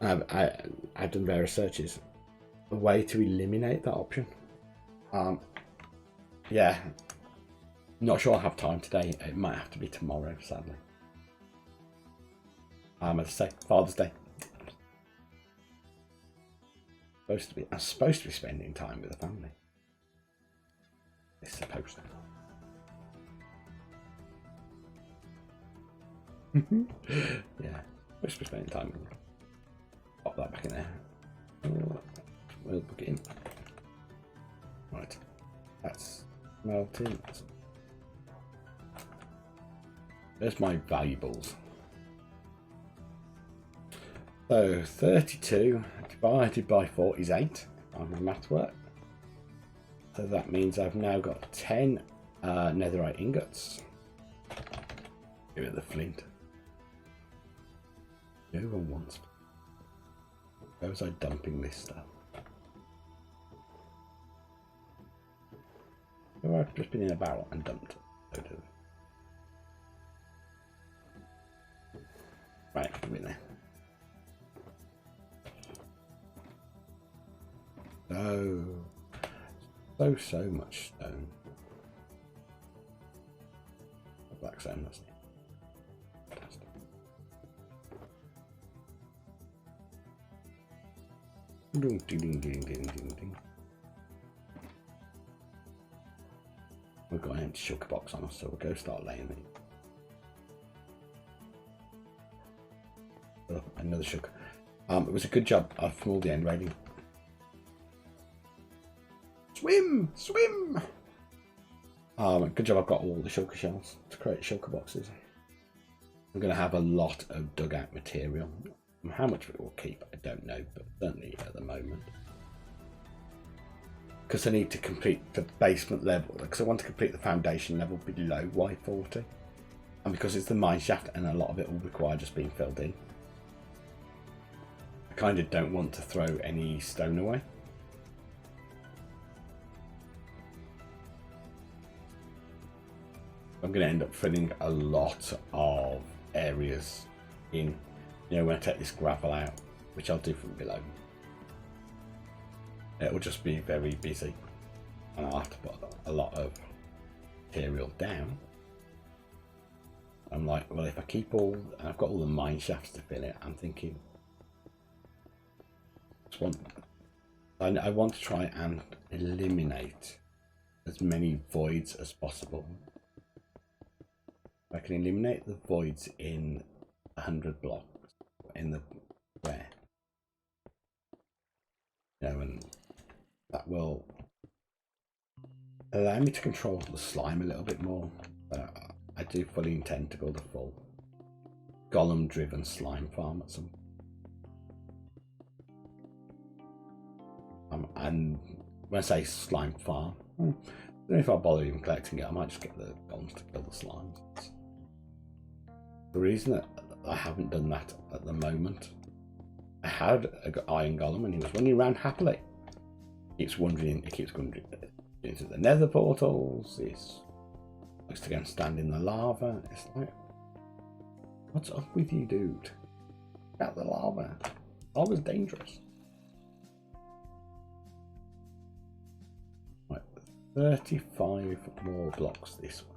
Speaker 1: I've done various searches, a way to eliminate that option. Yeah, not sure I'll have time today. It might have to be tomorrow, sadly. As I say, Father's Day. I'm supposed to be spending time with the family. It's supposed to. Yeah, supposed to be spending time with them. Pop that back in there. We'll book it in. Right, that's melting. There's my valuables. So 32 divided by 4 is 8 on my math work. So that means I've now got 10 netherite ingots. Give it the flint. No one wants. Where was I dumping this stuff? Oh, I've just been in a barrel and dumped it. Right, come in there. So much stone. Black stone, that's it. Fantastic. Ding, ding, ding, ding, ding, ding. We've got an empty sugar box on us, so we'll go start laying these. Oh, another sugar. It was a good job from all the end raiding. Swim! Swim! Good job I've got all the shulker shells to create shulker boxes. I'm going to have a lot of dugout material. How much of it will keep, I don't know, but certainly at the moment. Because I need to complete the basement level, because I want to complete the foundation level below Y40. And because it's the mine shaft and a lot of it will require just being filled in. I kind of don't want to throw any stone away. I'm going to end up filling a lot of areas in, you know, when I take this gravel out, which I'll do from below. It will just be very busy and I'll have to put a lot of material down. I'm like, well, if I keep all, and I've got all the mine shafts to fill it, I'm thinking, I want to try and eliminate as many voids as possible. I can eliminate the voids in 100 blocks in the square, you know, and that will allow me to control the slime a little bit more. I do fully intend to build a full golem driven slime farm at some and when I say slime farm, I don't know if I'll bother even collecting it. I might just get the golems to kill the slimes. The reason that I haven't done that at the moment, I had an iron golem and he was running around happily. He keeps wandering into the nether portals. He likes to go and stand in the lava. It's like, what's up with you, dude? Out the lava. Lava's dangerous. Right, 35 more blocks this one.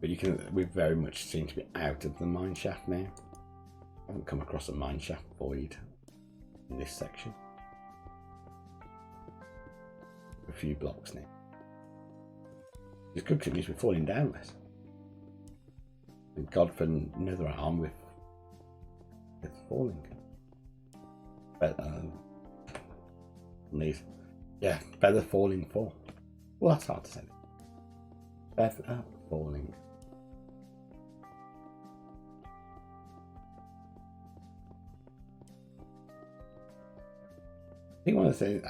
Speaker 1: But we very much seem to be out of the mine shaft now. I haven't come across a mine shaft void in this section. A few blocks now. It's good because it means we're falling down less. Thank God for another arm with falling. But yeah, better falling for. Well, that's hard to say. Better falling. I think one of the things,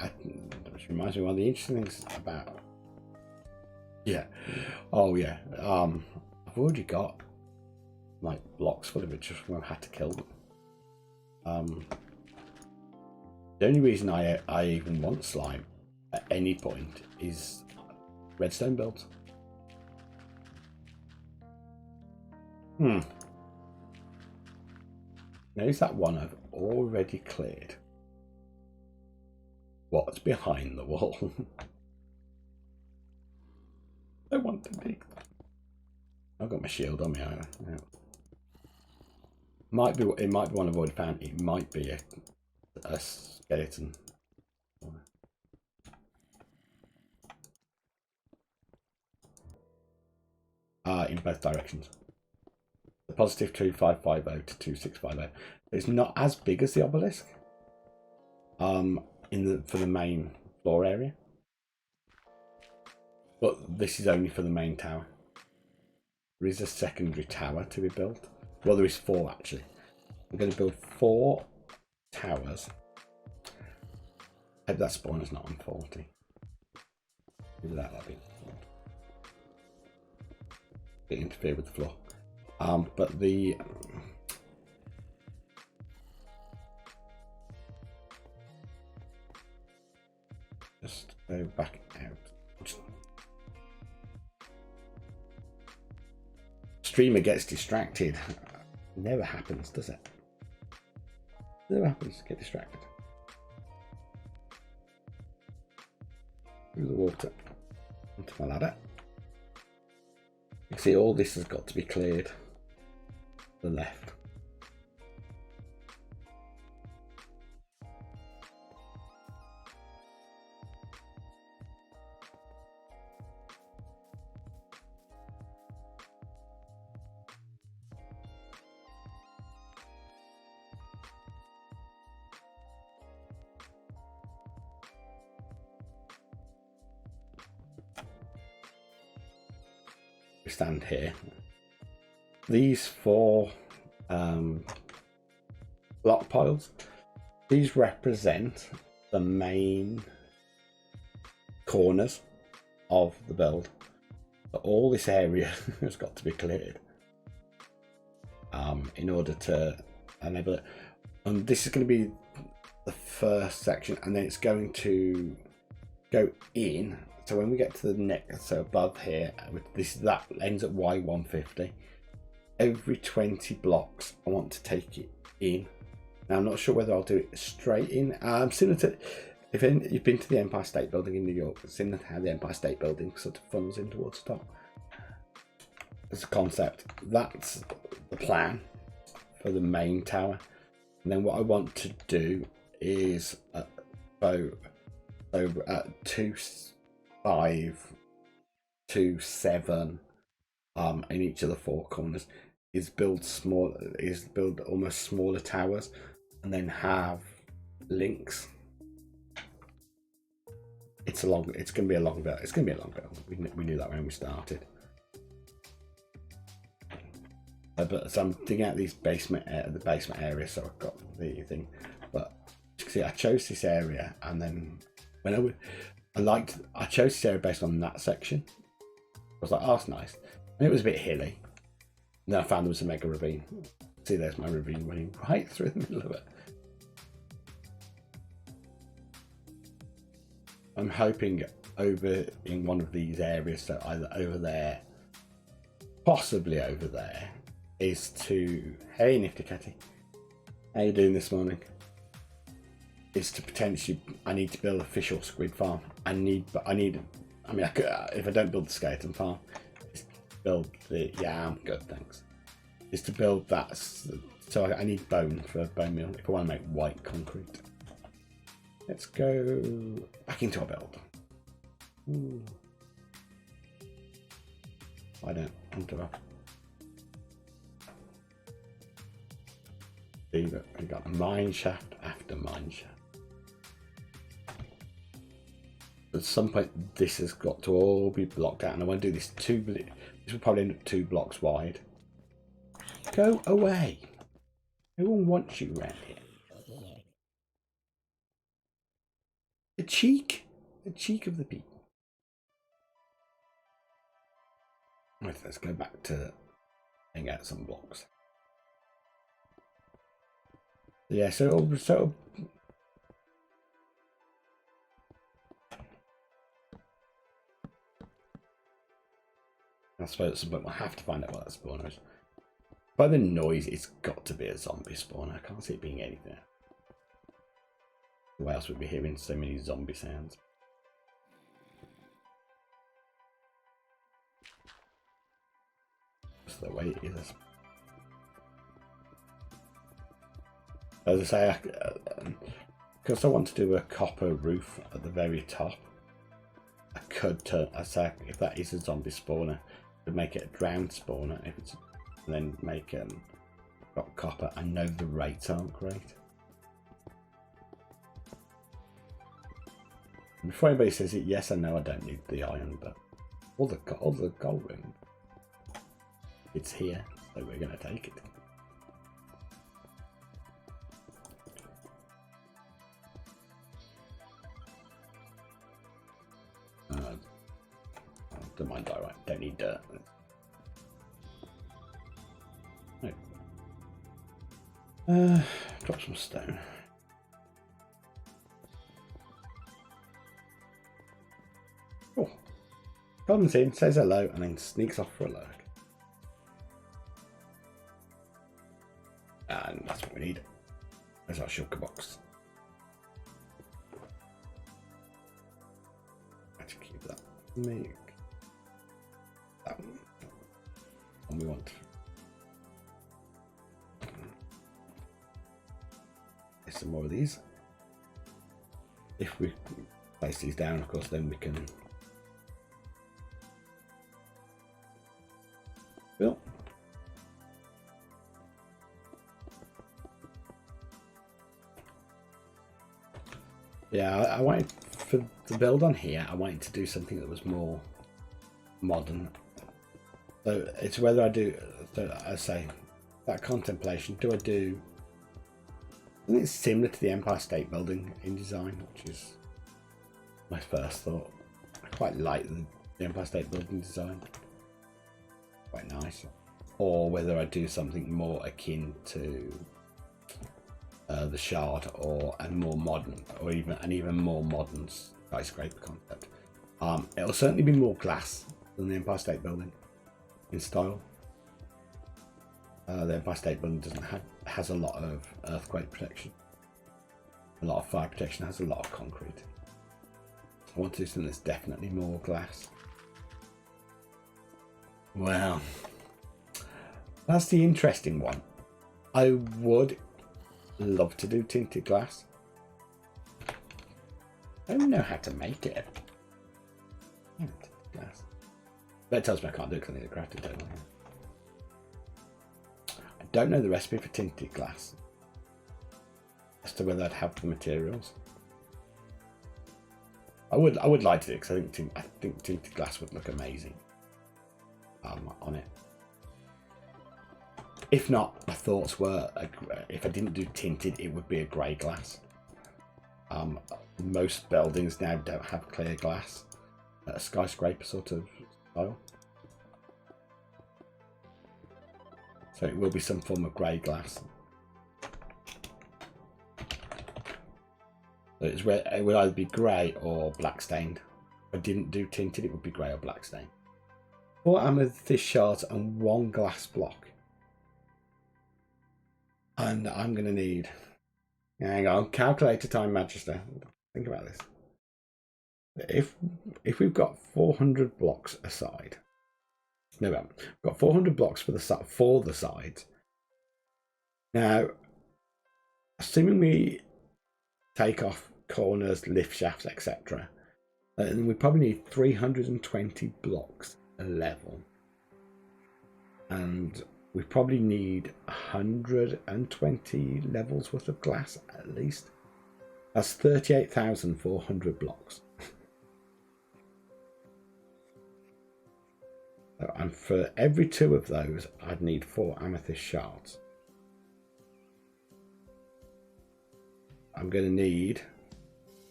Speaker 1: which reminds me of one of the interesting things about, I've already got like blocks full of it just when I had to kill them. The only reason I even want slime at any point is redstone builds. Notice that one I've already cleared. What's behind the wall? I want to dig that. I've got my shield on me. Yeah. It might be one I've already found. It might be a skeleton. In both directions. The positive 2550 to 2650. It's not as big as the obelisk. For the main floor area, but this is only for the main tower. There is a secondary tower to be built. Well, there is 4 actually. I'm going to build 4 towers. I hope that spawner's not on 40. Maybe that'll be it interfere with the floor. But the just go back out. Streamer gets distracted. Never happens, does it? Never happens. Get distracted. Through the water. Onto my ladder. You see, all this has got to be cleared. The left. We stand here. These 4 block piles, these represent the main corners of the build. So all this area has got to be cleared in order to enable it. And this is going to be the first section, and then it's going to go in. So when we get to the next, so above here, that ends at Y150. Every 20 blocks, I want to take it in. Now I'm not sure whether I'll do it straight in. Similar to, if you've been to the Empire State Building in New York, similar to how the Empire State Building sort of funnels in towards the top. As a concept, that's the plan for the main tower. And then what I want to do is at 2, 5 to 7 in each of the 4 corners is build almost smaller towers, and then have links. It's going to be a long build. It's going to be a long build. We knew that when we started. But so I'm digging out these the basement area, so I've got the thing. But you can see I chose this area, and then when I chose this area based on that section. I was like, oh, that's nice. And it was a bit hilly. And then I found there was a mega ravine. See, there's my ravine running right through the middle of it. I'm hoping over in one of these areas, so either over there, possibly over there, is to, hey Nifty Catty, how you doing this morning? Is to potentially, I need to build a official squid farm. I mean, I could, if I don't build the skeleton farm, just build the, yeah, I'm good, thanks. Is to build that, so I need bone for bone meal if I want to make white concrete. Let's go back into our build. Ooh. I don't want to. We've got mine shaft after mine shaft. At some point, this has got to all be blocked out, and I want to do this this will probably end up 2 blocks wide. Go away! No one wants you around here. The cheek of the people. Right, let's go back to hang out some blocks. Yeah, so I suppose at some point we'll have to find out what that spawner is. By the noise, it's got to be a zombie spawner. I can't see it being anything. Why else would we be hearing so many zombie sounds? That's the way it is. As I say, because I want to do a copper roof at the very top, I could turn, I say, if that is a zombie spawner, I could make it a drowned spawner, if it's, and then make rock copper. I know the rates aren't great. And before anybody says it, yes, I know I don't need the iron, but all the gold ring, it's here, so we're going to take it. Don't mind diorite, don't need dirt. Right. Drop some stone. Oh, comes in, says hello, and then sneaks off for a lurk. And that's what we need. There's our shulker box. Let's keep that. Make that one. And we want some more of these. If we place these down, of course, then we can build. Yeah, I wanted for the build on here. I wanted to do something that was more modern. So it's whether I do. So I say that contemplation. Do I do? I think it's similar to the Empire State Building in design, which is my first thought. I quite like the Empire State Building design. Quite nice. Or whether I do something more akin to the Shard, or a more modern, or even more modern skyscraper concept. It'll certainly be more glass than the Empire State Building in style. The Empire State Building has a lot of earthquake protection, a lot of fire protection, has a lot of concrete. I want to do something that's definitely more glass. Well, that's the interesting one. I would love to do tinted glass. I don't know how to make it. Tinted glass. But it tells me I can't do it because I need a crafting table. I don't know the recipe for tinted glass as to whether I'd have the materials. I would like to do it because I think tinted glass would look amazing on it. If not, my thoughts were if I didn't do tinted, it would be a grey glass. Most buildings now don't have clear glass, a skyscraper sort of style. So it will be some form of grey glass. So it would either be grey or black stained. If I didn't do tinted, it would be grey or black stained. 4 amethyst shards and 1 glass block. And I'm going to need, hang on, calculator time, Magister. Think about this. If we've got 400 blocks aside, no, we've got 400 blocks for the sides. Now, assuming we take off corners, lift shafts, etc., then we probably need 320 blocks a level, and we probably need 120 levels worth of glass at least. That's 38,400 blocks. And for every 2 of those, I'd need 4 amethyst shards. I'm going to need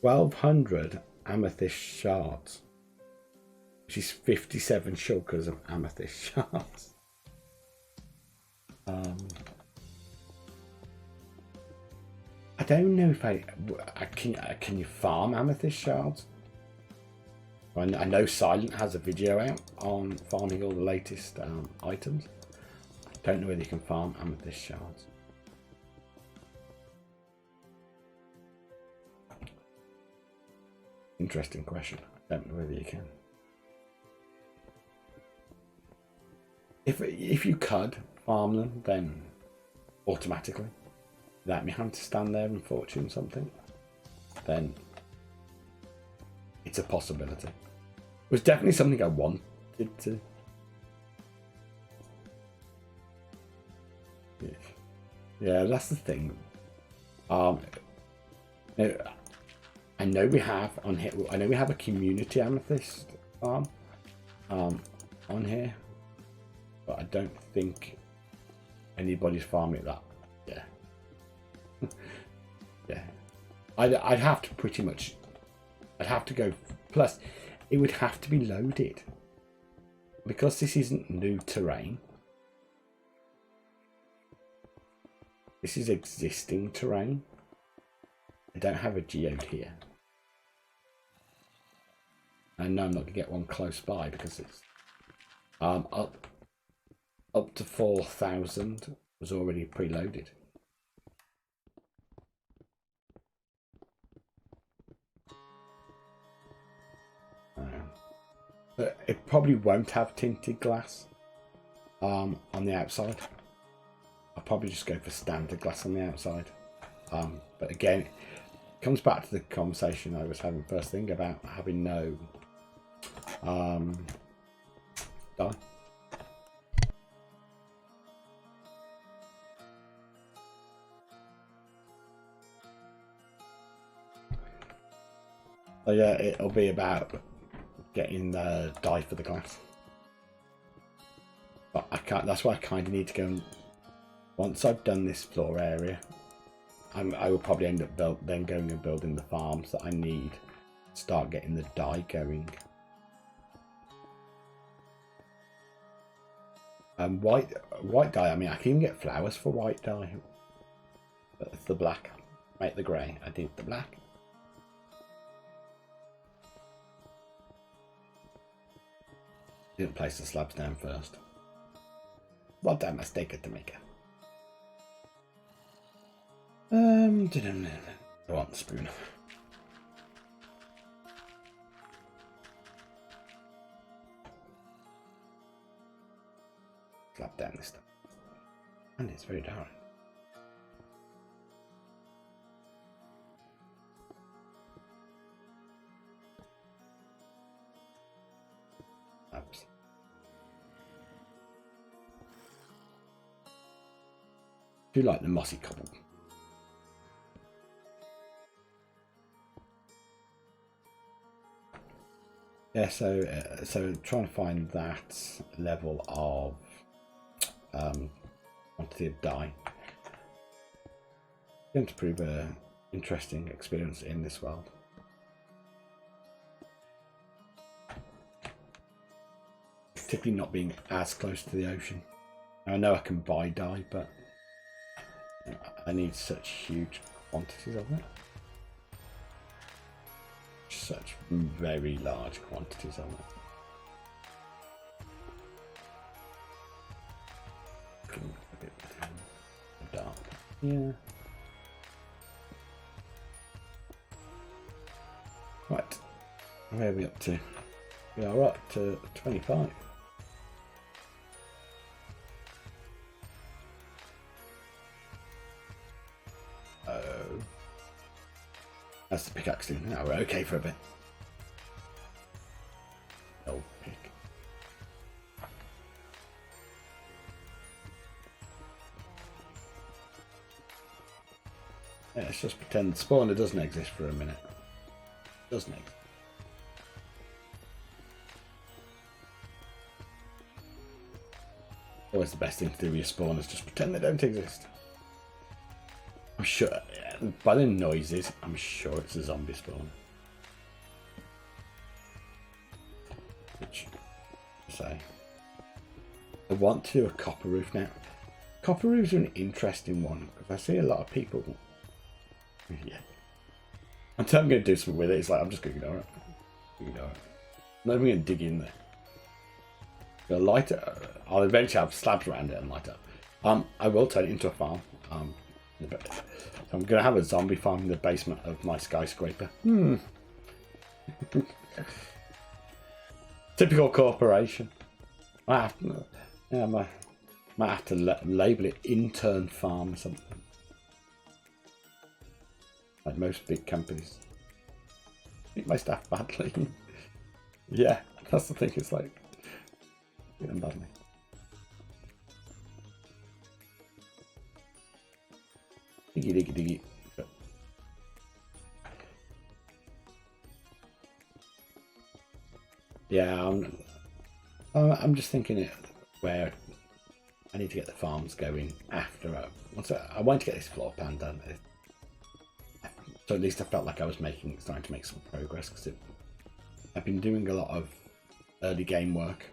Speaker 1: 1,200 amethyst shards, which is 57 shulkers of amethyst shards. I don't know if I can you farm amethyst shards? I know Silent has a video out on farming all the latest items. I don't know whether you can farm amethyst shards. Interesting question. I don't know whether you can. If you could farm them, then automatically, without me having to stand there and fortune something, then it's a possibility. It was definitely something I wanted to. Yeah, that's the thing. I know we have on here. I know we have a community amethyst farm on here, but I don't think anybody's farming that. Yeah, yeah. I'd have to pretty much. I'd have to go. Plus, it would have to be loaded because this isn't new terrain. This is existing terrain. I don't have a geode here. And no, I'm not going to get one close by because it's up to 4,000 was already preloaded. But it probably won't have tinted glass on the outside. I'll probably just go for standard glass on the outside. But again, it comes back to the conversation I was having first thing about having no dye. So yeah, it'll be about getting the dye for the glass. But I can't. That's why I kind of need to go and once I've done this floor area, I will probably end up then going and building the farms that I need to start getting the dye going. White dye. I mean, I can even get flowers for white dye. But it's the black. Make the grey. I did the black. Didn't place the slabs down first. What a mistake to make. I want the spoon. Slap down this stuff. And it's very dark. Oops. Do you like the mossy cobble? Yeah, so trying to find that level of quantity of dye. Going to prove an interesting experience in this world. Particularly not being as close to the ocean. I know I can buy dye, but I need such huge quantities of it. Such very large quantities of it. A bit dark. Yeah. Right. Where are we up to? We are up to 25. That's the pickaxe thing. Now we're okay for a bit. Old pick. Yeah, let's just pretend the spawner doesn't exist for a minute. Doesn't exist. Always the best thing to do with your spawners, just pretend they don't exist. I'm sure, by the noises, I'm sure it's a zombie spawn. Which, say, I want to do a copper roof now. Copper roofs are an interesting one because I see a lot of people. Yeah, until I'm going to do something with it, it's like I'm just going to ignore it. Ignore it. I'm not even going to dig in there. I'll light it. I'll eventually have slabs around it and light it up. I will turn it into a farm. So I'm going to have a zombie farm in the basement of my skyscraper. Typical corporation. Might have to label it intern farm or something. Like most big companies. Treat my staff badly. Yeah, that's the thing. It's like treat them badly. Diggy. Yeah, I'm just thinking it where I need to get the farms going after. I want to get this floor plan done. So at least I felt like I was starting to make some progress because I've been doing a lot of early game work.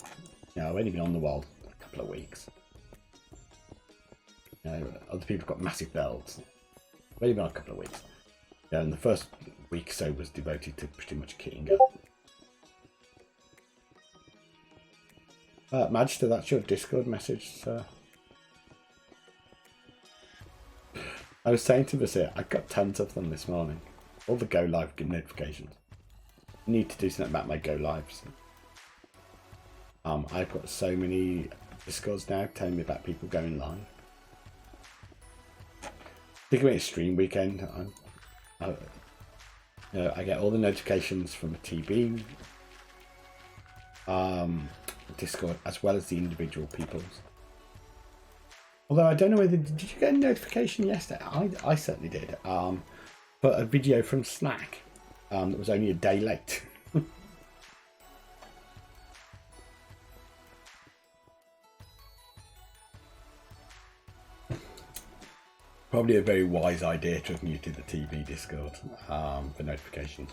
Speaker 1: You know, I've only been on the world a couple of weeks. You know, other people have got massive builds. I've only been on a couple of weeks. Yeah, and the first week or so was devoted to pretty much kitting up. Magister, that's your Discord message, sir. I was saying to Vasir, I got tons of them this morning. All the go live notifications. I need to do something about my go lives. I've got so many Discords now telling me about people going live. Think about it, stream weekend. I get all the notifications from the TB Discord as well as the individual people's. Although I don't know whether did you get a notification yesterday? I certainly did. For a video from Slack that was only a day late. Probably a very wise idea to have muted the TV Discord for notifications.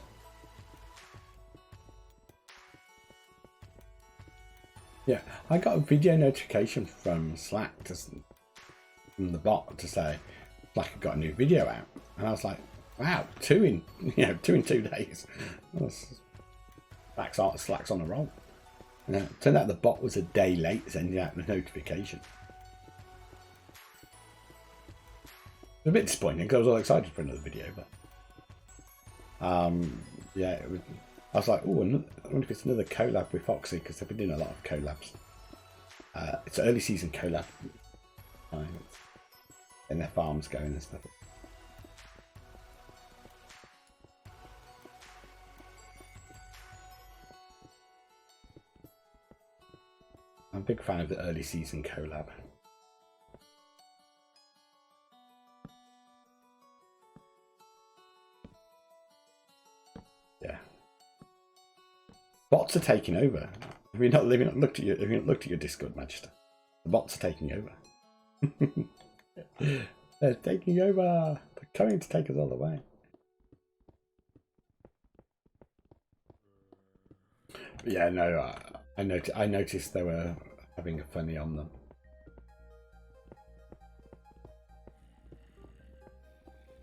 Speaker 1: Yeah, I got a video notification from Slack, from the bot, to say Slack had got a new video out, and I was like, "Wow, two in 2 days." Slack's on a roll. And it turned out the bot was a day late sending out the notification. A bit disappointing because I was all excited for another video, but yeah, I was like, oh, I wonder if it's another collab with Foxy, because they've been doing a lot of collabs. It's early season collab, and their farms going and stuff. I'm a big fan of the early season collab. Yeah, bots are taking over. Have you not looked at your Discord, Magister? The bots are taking over. They're taking over. They're coming to take us all away. But yeah, no, I noticed they were having a funny on them.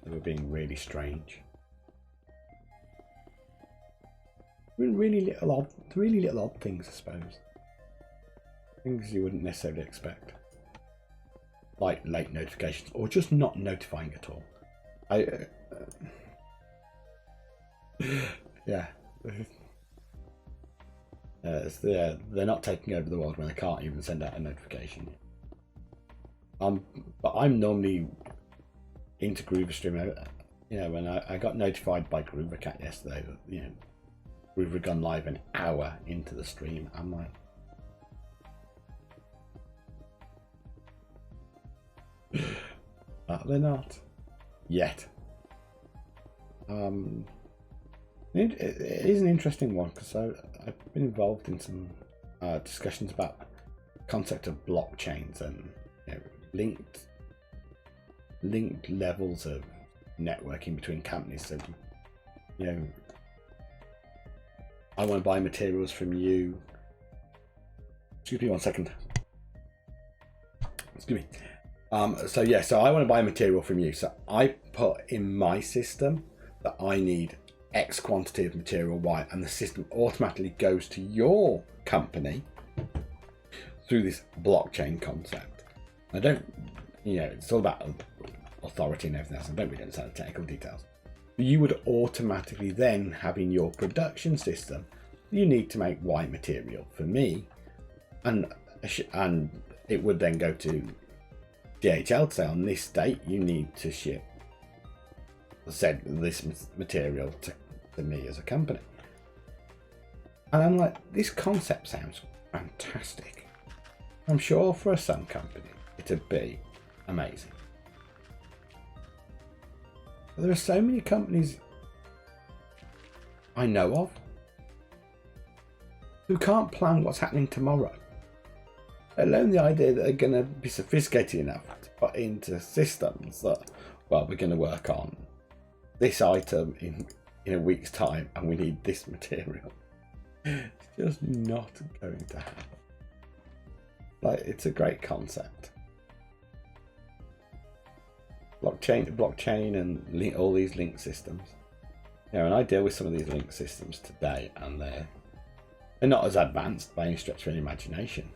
Speaker 1: They were being really strange. Really little odd things, I suppose. Things you wouldn't necessarily expect, like late notifications or just not notifying at all. Yeah. They're not taking over the world when they can't even send out a notification. But I'm normally into Groover stream. When I got notified by Groover Cat yesterday that Groover gone live an hour into the stream. I'm like, they're not yet. It is an interesting one because I've been involved in some discussions about the concept of blockchains and linked levels of networking between companies. So I want to buy materials from you. Excuse me 1 second. Excuse me. So I want to buy a material from you. So I put in my system that I need X quantity of material Y, and the system automatically goes to your company through this blockchain concept. I don't, it's all about authority and everything else. I don't really understand the technical details. You would automatically then have in your production system, you need to make Y material for me, and it would then go to DHL to say on this date you need to ship this material to me as a company. And I'm like, this concept sounds fantastic. I'm sure for some company it'd be amazing. But there are so many companies I know of who can't plan what's happening tomorrow, let alone the idea that they're going to be sophisticated enough to put into systems that, well, we're going to work on this item in a week's time and we need this material. It's just not going to happen. Like, it's a great concept. Blockchain and all these link systems. And I deal with some of these link systems today, and they're not as advanced by any stretch of any imagination,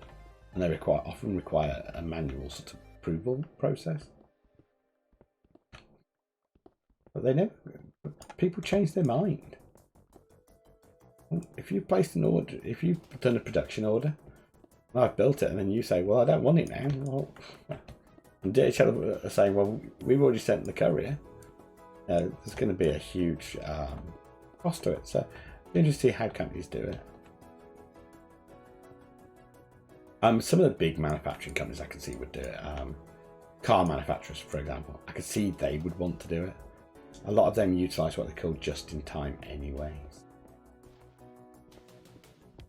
Speaker 1: and they often require a manual sort of approval process. But people change their mind. If you've placed an order, if you've done a production order And I've built it, and then you say, well, I don't want it now. Well, and DHL are saying, well, we've already sent the courier. There's going to be a huge cost to it. So it's interesting to see how companies do it. Some of the big manufacturing companies I can see would do it. Car manufacturers, for example, I could see they would want to do it. A lot of them utilise what they call just-in-time anyways.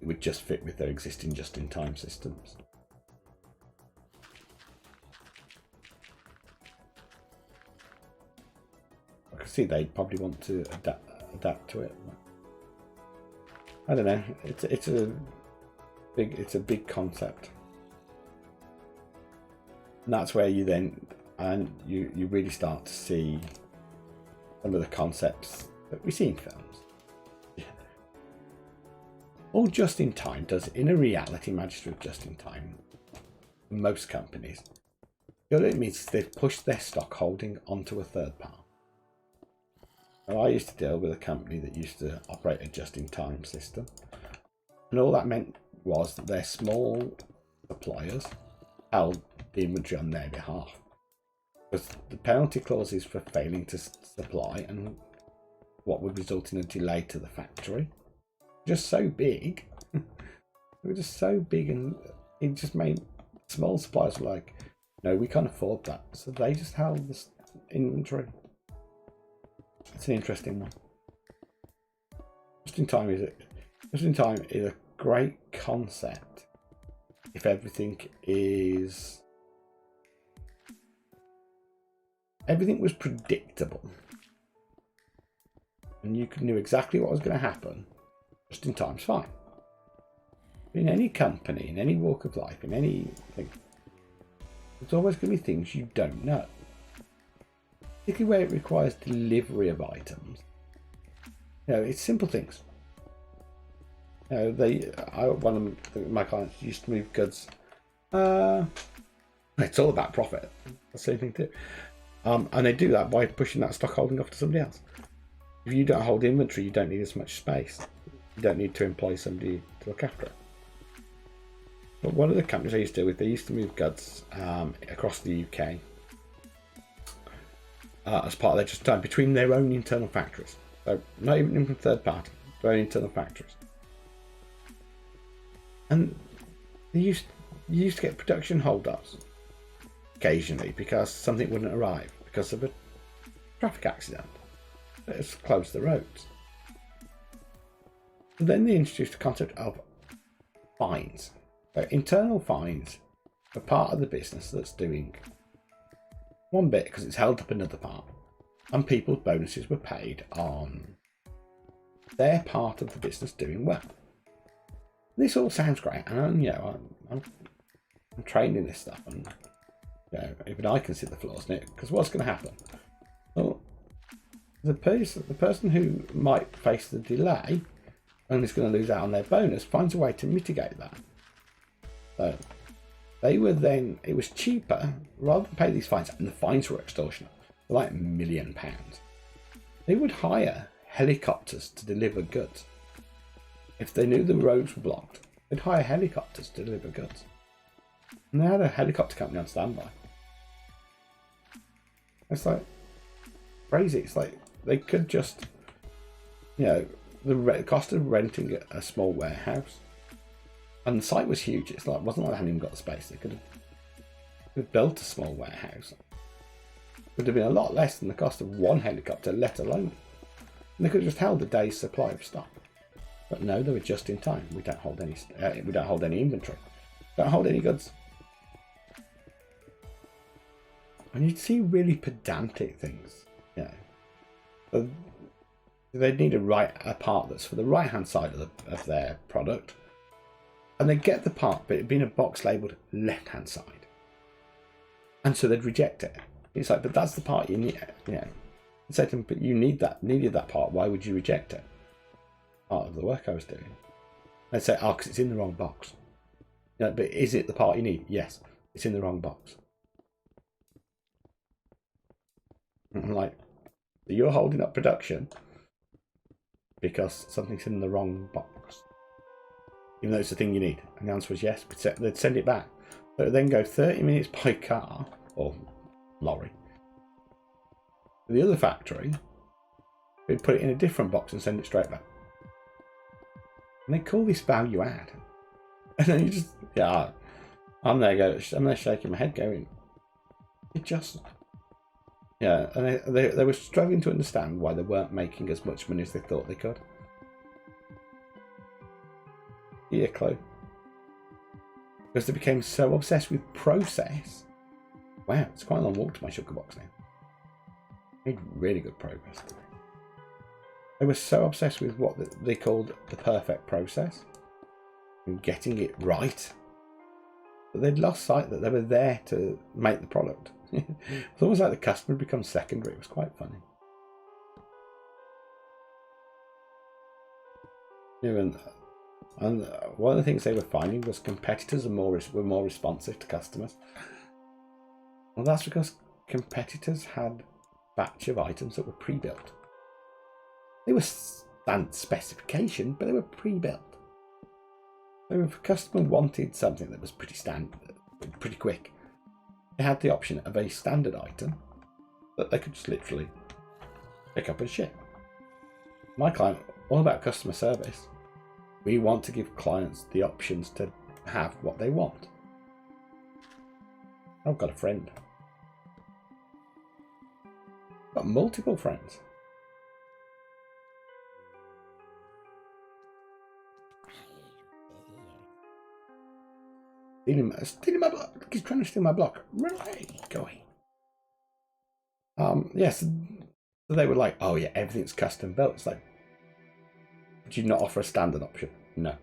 Speaker 1: It would just fit with their existing just-in-time systems. I could see they'd probably want to adapt to it. I don't know. It's a big concept, and that's where you then you really start to see some of the concepts that we see in films. All just in time does in a reality matches with just in time. Most companies, what it means is they've pushed their stock holding onto a third party. Now, I used to deal with a company that used to operate a just in time system, and all that meant was that their small suppliers held the inventory on their behalf, because the penalty clauses for failing to supply and what would result in a delay to the factory just so big. They were just so big, and it just made small suppliers like, no, we can't afford that, so they just held this inventory. It's an interesting one. Just in time is a great concept if everything was predictable and you knew exactly what was going to happen. Just in time's fine. In any company, in any walk of life, in anything, there's always going to be things you don't know. Particularly where it requires delivery of items. It's simple things. One of my clients used to move goods. It's all about profit. That's the same thing too. And they do that by pushing that stock holding off to somebody else. If you don't hold inventory, you don't need as much space. You don't need to employ somebody to look after it. But one of the companies I used to deal with, they used to move goods across the UK as part of their just time between their own internal factories. So not even from third party, their own internal factories. And you used to get production hold-ups occasionally because something wouldn't arrive because of a traffic accident. It's closed the roads. And then they introduced the concept of fines. So internal fines are part of the business that's doing one bit because it's held up another part, and people's bonuses were paid on their part of the business doing well. This all sounds great, and I'm trained in this stuff, and even I can see the flaws in it. Because what's going to happen? Well, the person who might face the delay and is going to lose out on their bonus finds a way to mitigate that. So it was cheaper rather than pay these fines, and the fines were extortionate, like £1 million. They would hire helicopters to deliver goods. If they knew the roads were blocked, they'd hire helicopters to deliver goods. And they had a helicopter company on standby. It's like crazy. It's like they could just, the cost of renting a small warehouse, and the site was huge. It wasn't like they hadn't even got the space. They could have built a small warehouse. It would have been a lot less than the cost of one helicopter, let alone. And they could have just held a day's supply of stock. But no, they were just in time. We don't hold any. We don't hold any inventory. Don't hold any goods. And you'd see really pedantic things. They'd need a part that's for the right-hand side of their product, and they'd get the part, but it'd be in a box labelled left-hand side, and so they'd reject it. It's like, but that's the part you need. I said to them, but you needed that part. Why would you reject it? Part of the work I was doing. They'd say, because it's in the wrong box. But is it the part you need? Yes, it's in the wrong box. And I'm like, so you're holding up production because something's in the wrong box. even though it's the thing you need? And the answer was yes. They'd send it back. So it would then go 30 minutes by car or lorry to the other factory. We'd put it in a different box and send it straight back. And they call this value add. And then you just, yeah, I'm there shaking my head going, it just, yeah. And they were struggling to understand why they weren't making as much money as they thought they could. Yeah, Chloe. Because they became so obsessed with process. Wow, it's quite a long walk to my sugar box now. Made really good progress. They were so obsessed with what they called the perfect process and getting it right that they'd lost sight that they were there to make the product. It's almost like the customer becomes secondary. It was quite funny. And one of the things they were finding was competitors were more responsive to customers. Well, that's because competitors had a batch of items that were pre-built. They were standard specification, but they were pre-built. So if a customer wanted something that was pretty standard, pretty quick, they had the option of a standard item that they could just literally pick up and ship. My client, all about customer service. We want to give clients the options to have what they want. I've got a friend. I've got multiple friends. Stealing my block. He's trying to steal my block. Run away. Go away. Yes. So they were like, oh yeah, everything's custom built. It's like, would you not offer a standard option? No.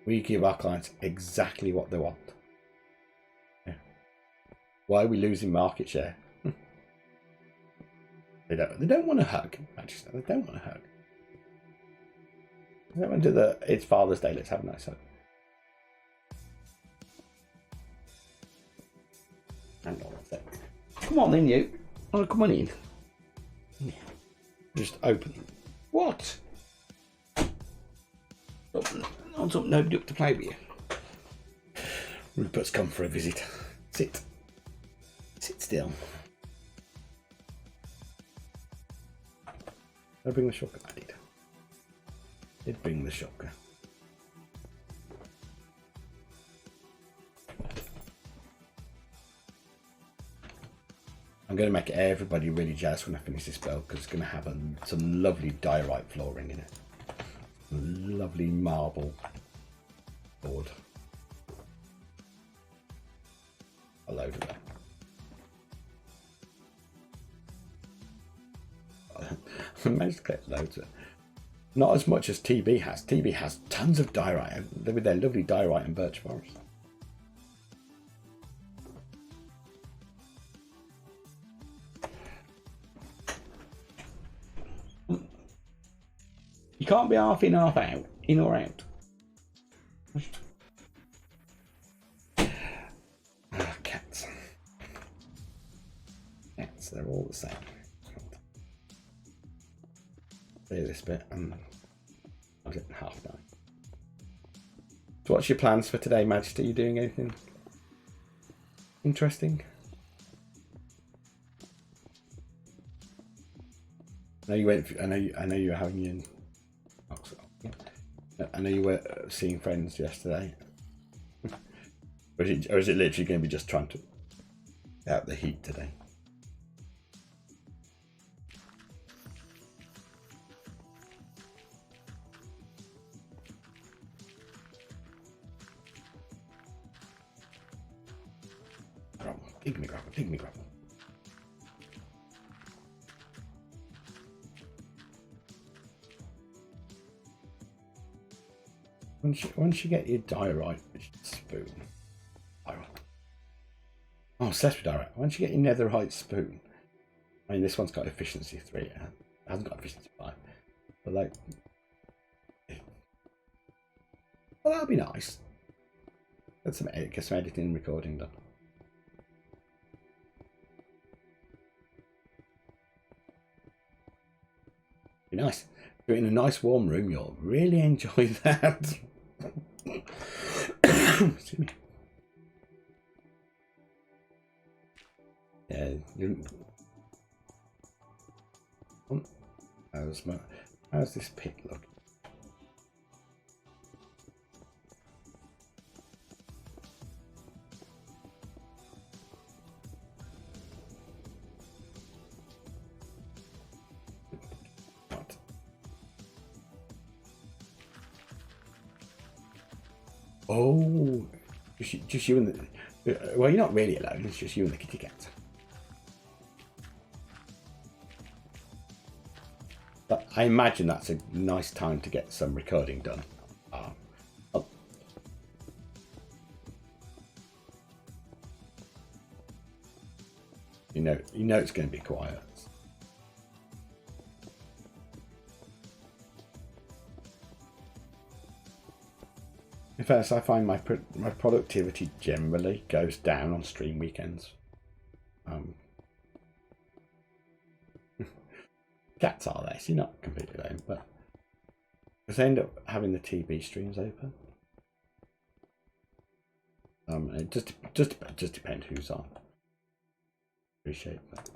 Speaker 1: We give our clients exactly what they want. Yeah. Why are we losing market share? They don't want to hug. Actually, they don't want to hug. They don't want to do it's Father's Day, let's have a nice hug. Hang on a sec. Come on then, you. Oh, come on in. Yeah. Just open. What? Nobody up to play with you. Rupert's come for a visit. Sit. Sit still. Did I bring the shocker? I did. Did bring the shocker. I'm going to make everybody really jazzed when I finish this build because it's going to have some lovely diorite flooring in it. Lovely marble board. A load of that. I managed to collect loads of it. Not as much as TB has. TB has tons of diorite with their lovely diorite and birch forest. You can't be half in, half out. In or out. Cats. Cats, they're all the same. Do this bit and I'll get 9:30. So what's your plans for today, Majesty? Are you doing anything interesting? I know you went. I know you were having you in. I know you were seeing friends yesterday. Or is it literally going to be just trying to out the heat today? Pygmy gravel. Once you get your diorite spoon, accessory diorite. Once you get your netherite spoon, I mean this one's got efficiency 3. It hasn't got efficiency 5, but like, well, that'll be nice. Get some editing and recording done. Be nice. If you're in a nice warm room, you'll really enjoy that. Excuse me. Yeah, how's this pit look? What? Oh, just you and the. Well, you're not really alone. It's just you and the kitty cat. But I imagine that's a nice time to get some recording done. You know it's going to be quiet. In fact, I find my productivity generally goes down on stream weekends. Cats are there, so you're not completely alone, but because I end up having the TV streams open. It just depends who's on. Appreciate that.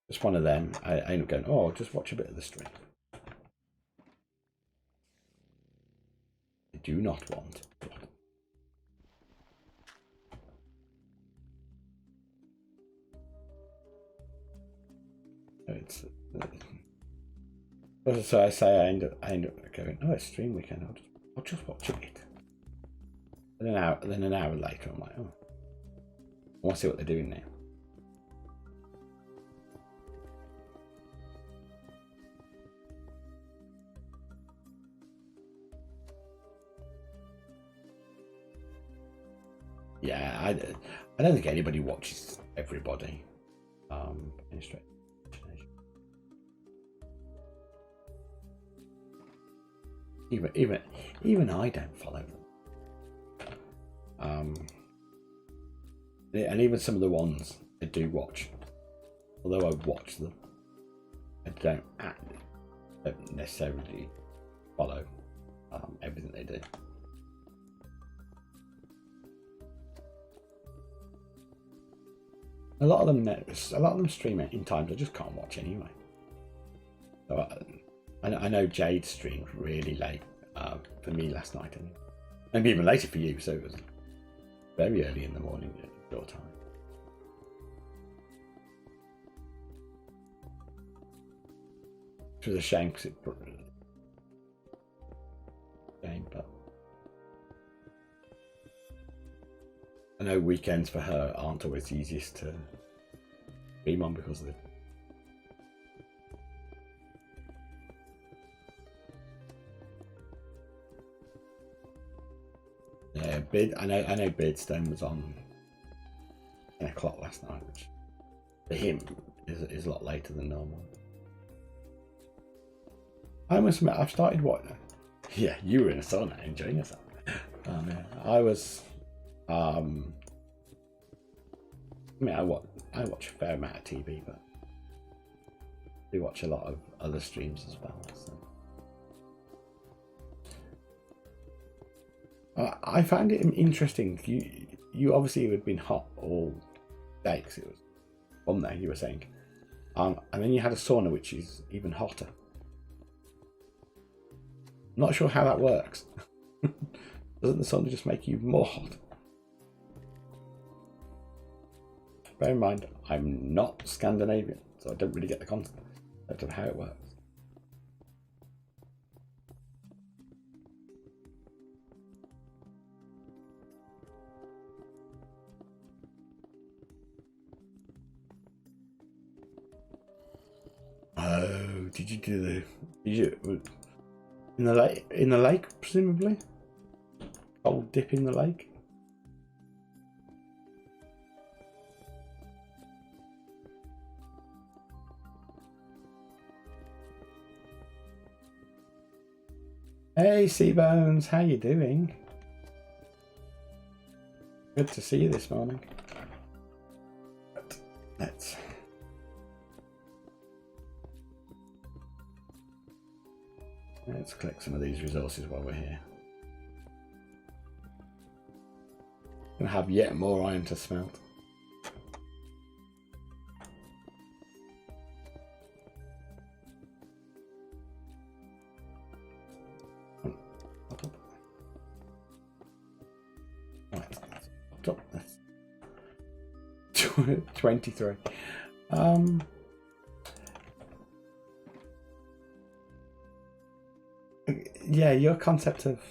Speaker 1: Just one of them. I end up going, oh, I'll just watch a bit of the stream. I do not want. It's so I say I end up going, oh, it's stream weekend. I'll just watch a bit. And then an hour later, I'm like, oh, I want to see what they're doing now. Yeah, I don't think anybody watches everybody. Even I don't follow them. And even some of the ones I do watch, although I watch them, I don't necessarily follow everything they do. A lot of them stream it in times I just can't watch anyway. So I know Jade streamed really late for me last night, and maybe even later for you. So it was very early in the morning at your time. Which was a shame because it brought shame, but I know weekends for her aren't always the easiest to stream on because of the I know Beardstone was on 10 o'clock last night, which for him is a lot later than normal. I must admit, I've started watching. Yeah, you were in a sauna enjoying yourself. Yeah. I was. I mean, I watch a fair amount of TV, but I do watch a lot of other streams as well. So. I found it interesting. You obviously had been hot all day because it was on there. You were saying, and then you had a sauna which is even hotter. I'm not sure how that works. Doesn't the sauna just make you more hot? Bear in mind, I'm not Scandinavian, so I don't really get the concept of how it works. Oh, did you in the lake presumably? Cold dip in the lake? Hey Seabones, how you doing? Good to see you this morning. But let's collect some of these resources while we're here. Gonna have yet more iron to smelt. Right, that's 23. Yeah, your concept of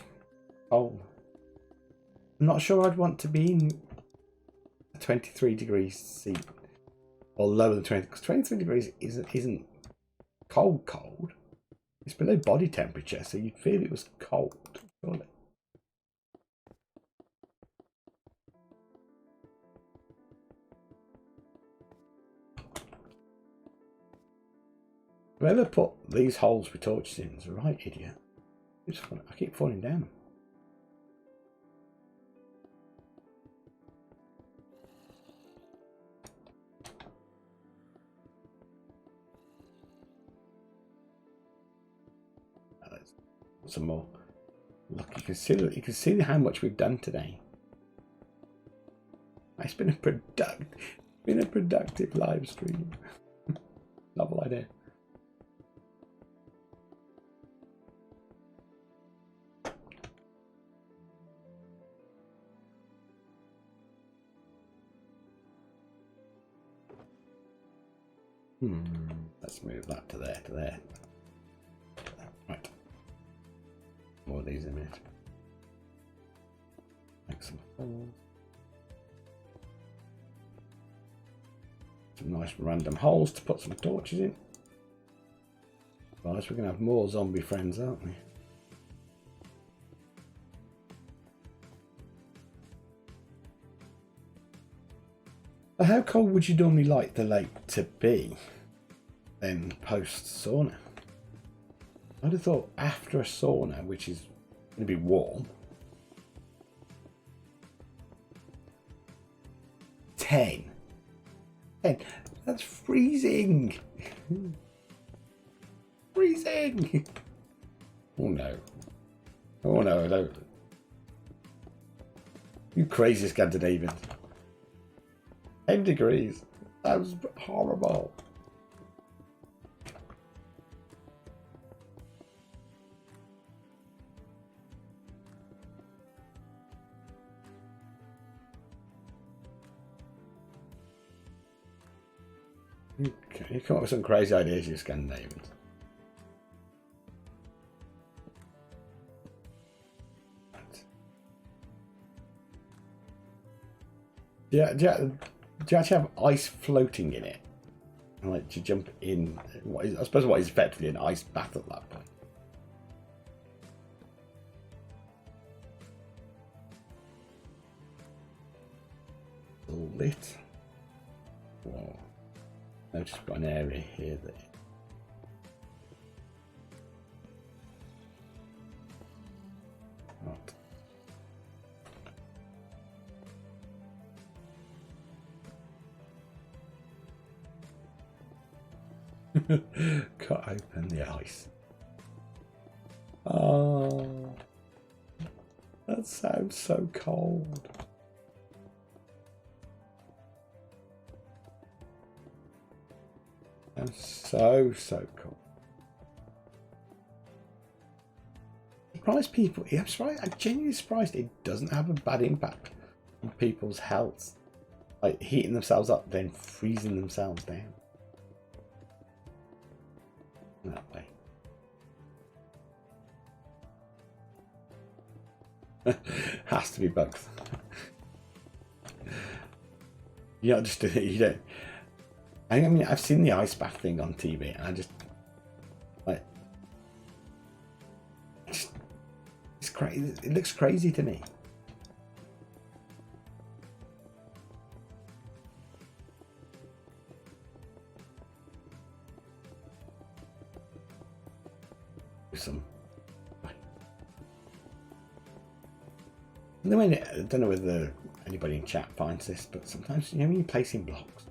Speaker 1: coal. I'm not sure I'd want to be in 23 degrees C or lower than 20, because 23 degrees isn't cold. It's below body temperature, so you'd feel it was cold, surely. Whoever put these holes with torches in is a right idiot. I keep falling down. Let's put some more. Look, you can see how much we've done today. It's been a productive live stream. Novel idea. Let's move that to there. Right. More of these in a minute. Make some holes. Some nice random holes to put some torches in. Otherwise, we're going to have more zombie friends, aren't we? How cold would you normally like the lake to be then post sauna? I'd have thought after a sauna, which is going to be warm, 10. That's freezing. Freezing. Oh no. Oh no, no. You crazy Scandinavians. 10 degrees. That was horrible. Okay, you come up with some crazy ideas, you Scandinavians. Yeah, do you actually have ice floating in it? Like, do you jump in? I suppose what is effectively an ice bath at that point. Lit. Whoa. I've just got an area here that. Right. Cut open the ice. Oh, that sounds so cold. I'm so cold. Surprised people. Yeah, I'm genuinely surprised it doesn't have a bad impact on people's health. Like heating themselves up, then freezing themselves down. That way. Has to be both. You don't just do it. You don't. I mean, I've seen the ice bath thing on TV, and I just like it's crazy. It looks crazy to me. Some. And then I don't know whether anybody in chat finds this, but sometimes, you know, when you're placing blocks,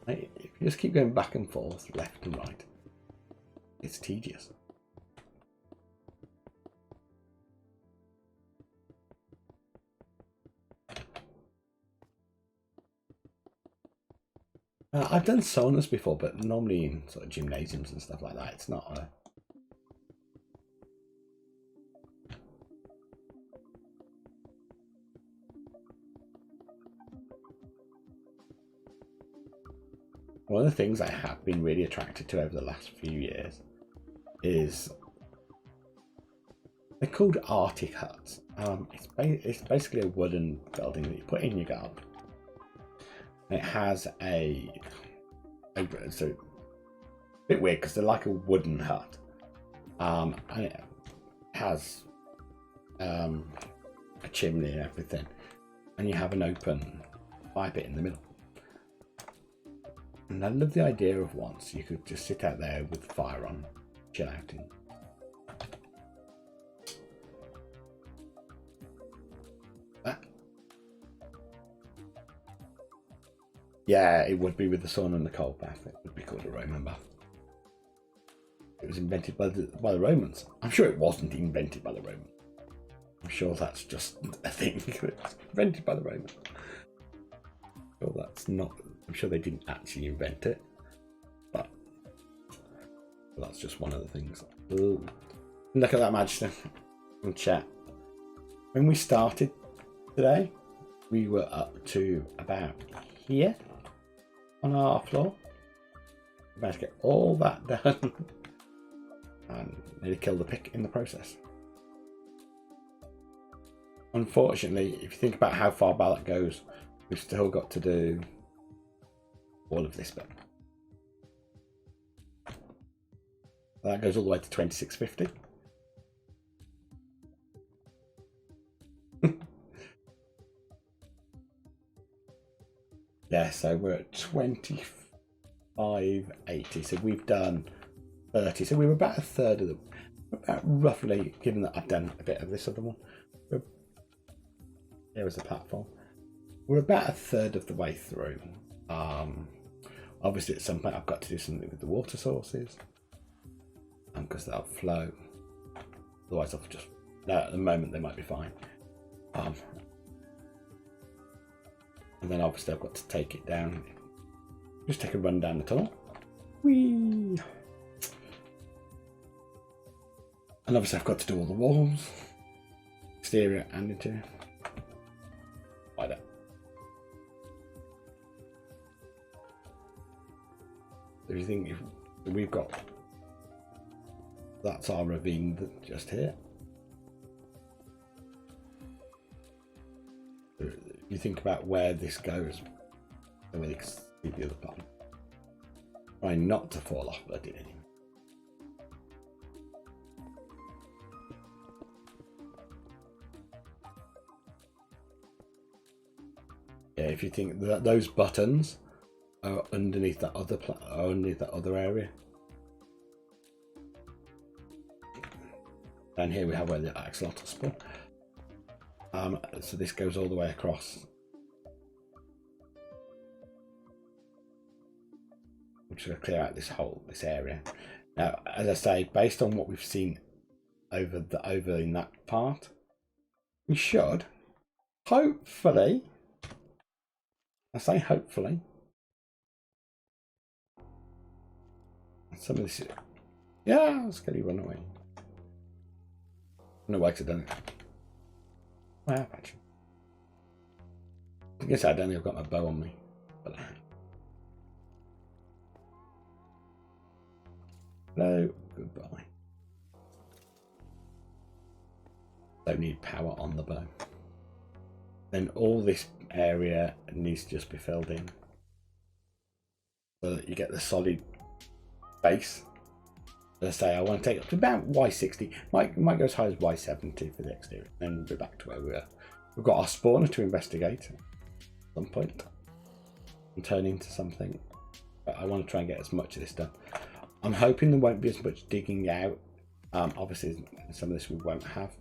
Speaker 1: if you just keep going back and forth, left and right, it's tedious. I've done saunas before, but normally in sort of gymnasiums and stuff like that. It's not a... One of the things I have been really attracted to over the last few years is they're called Arctic huts. It's basically a wooden building that you put in your garden. And it has so a bit weird because they're like a wooden hut, and it has a chimney and everything, and you have an open fire pit in the middle. And I love the idea of once you could just sit out there with the fire on, chill out in. Yeah, it would be with the sauna and the cold bath. It would be called a Roman bath. It was invented by the Romans. I'm sure it wasn't invented by the Romans. I'm sure that's just a thing. It's invented by the Romans. Well, that's not. I'm sure they didn't actually invent it, but that's just one of the things. Ooh. Look at that, Magister. In chat. When we started today, we were up to about here on our floor. We managed to get all that done and nearly killed the pick in the process. Unfortunately, if you think about how far back that goes, we've still got to do all of this bit. That goes all the way to 2650. Yeah, so we're at 2580. So we've done 30. So we were about a third of the, about roughly, given that I've done a bit of this other one. Here is the platform. We're about a third of the way through. Obviously at some point I've got to do something with the water sources, because they'll flow. Otherwise I'll just, no, at the moment they might be fine. And then obviously I've got to take it down. Just take a run down the tunnel. Whee! And obviously I've got to do all the walls, exterior and interior. Like that. If you think we've got, that's our ravine just here. You think about where this goes, so where you can see the other part. Try not to fall off, but I did anyway. Yeah, if you think that those buttons are underneath that other area. And here we have where the axolotl spawn. So this goes all the way across. I'm just going to clear out this area. Now, as I say, based on what we've seen over in that part, we should hopefully, I say hopefully, some of this, yeah, it's going to run away. Run away accidentally. I have actually. I guess I don't think I've got my bow on me, but hello, goodbye. Don't need power on the bow. Then all this area needs to just be filled in so that you get the solid base. Let's say I want to take it up to about Y60, might go as high as Y70 for the exterior, then we'll be back to where we were. We've got our spawner to investigate at some point and turn into something, but I want to try and get as much of this done. I'm hoping there won't be as much digging out. Obviously some of this we won't have.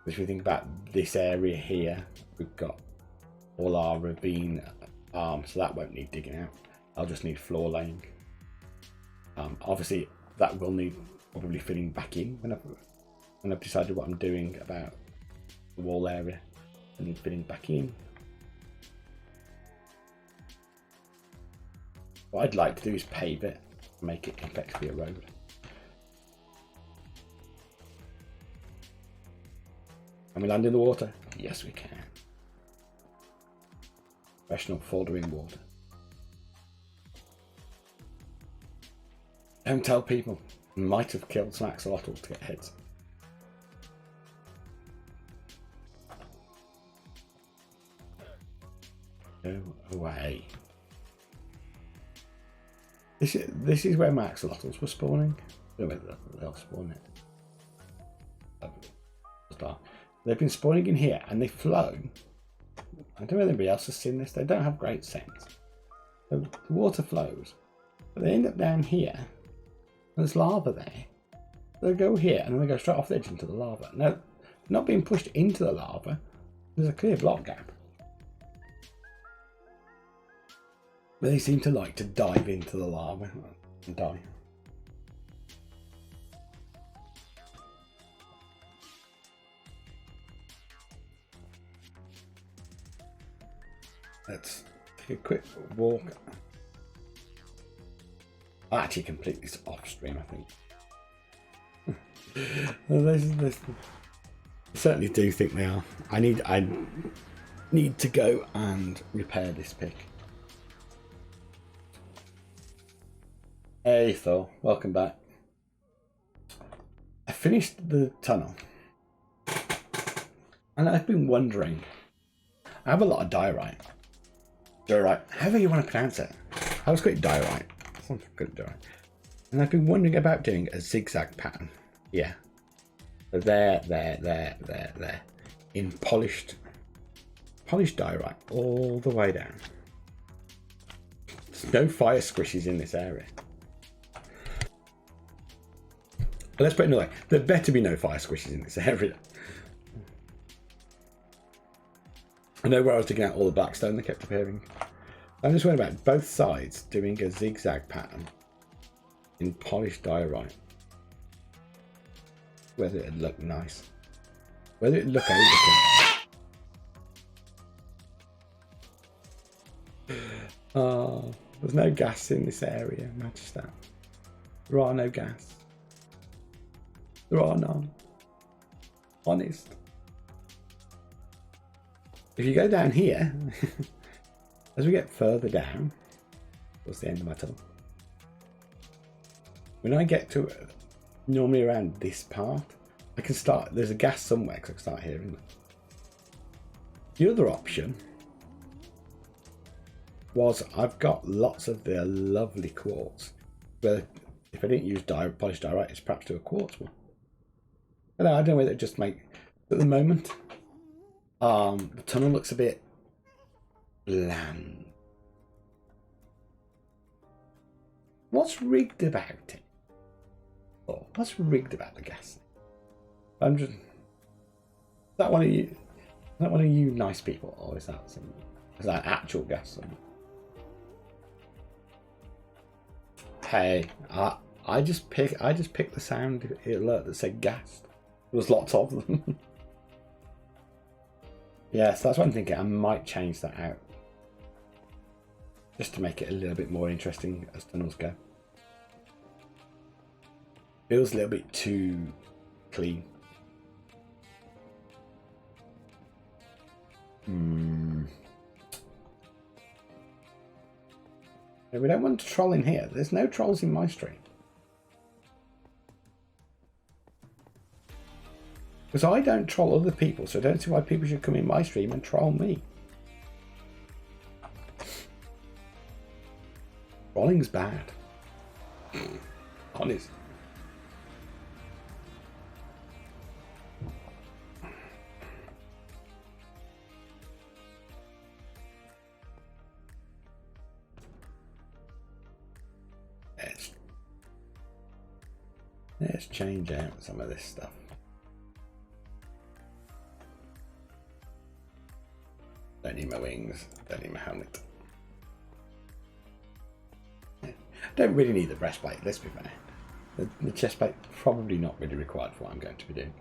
Speaker 1: But if we think about this area here, we've got all our ravine, so that won't need digging out. I'll just need floor laying. Obviously that will need probably filling back in when I've decided what I'm doing about the wall area. I need filling back in. What I'd like to do is pave it, make it effectively a road. Can we land in the water? Yes, we can. Professional foldering water. Don't tell people. Might have killed some axolotls to get heads. Go away. This is where my axolotls were spawning. I don't know whether they'll spawn it. They've been spawning in here and they've flown. I don't know if anybody else has seen this. They don't have great sense. The water flows, but they end up down here. There's lava there. They go here and then they go straight off the edge into the lava. Now, not being pushed into the lava, there's a clear block gap. But they seem to like to dive into the lava and die. Let's take a quick walk. I actually complete this off stream, I think. I certainly do think they are. I need to go and repair this pick. Hey Thor, welcome back. I finished the tunnel and I've been wondering, I have a lot of diorite, however you want to pronounce it. I was called diorite. Sounds good, diorite. And I've been wondering about doing a zigzag pattern. Yeah. So there. In polished diorite all the way down. There's no fire squishes in this area. But let's put it another way. There better be no fire squishes in this area. I know where I was digging out all the blackstone that kept appearing. I'm just worried about both sides doing a zigzag pattern in polished diorite. Whether it'd look nice. Whether it'd look oh, there's no gas in this area, imagine that. There are no gas. There are none. Honest. If you go down here, as we get further down, towards the end of my tunnel, when I get to normally around this part, I can start, there's a gas somewhere because I can start hearing them. The other option was I've got lots of the lovely quartz, where if I didn't use polished diorite, it's perhaps do a quartz one. But I don't know whether it just make, at the moment, the tunnel looks a bit bland. What's rigged about it? Oh, what's rigged about the gas? I'm just. Is that one of you? Is that one of you nice people, or is that some? Is that actual gas? Hey, I just picked the sound alert that said gas. There was lots of them. Yeah, so that's what I'm thinking. I might change that out. Just to make it a little bit more interesting as tunnels go. Feels a little bit too clean. Yeah, we don't want to troll in here. There's no trolls in my stream. Because I don't troll other people, so I don't see why people should come in my stream and troll me. Trolling's bad. Honest. Let's change out some of this stuff. Don't need my wings, don't need my helmet. Don't really need the breastplate, let's be fair. The chestplate probably not really required for what I'm going to be doing.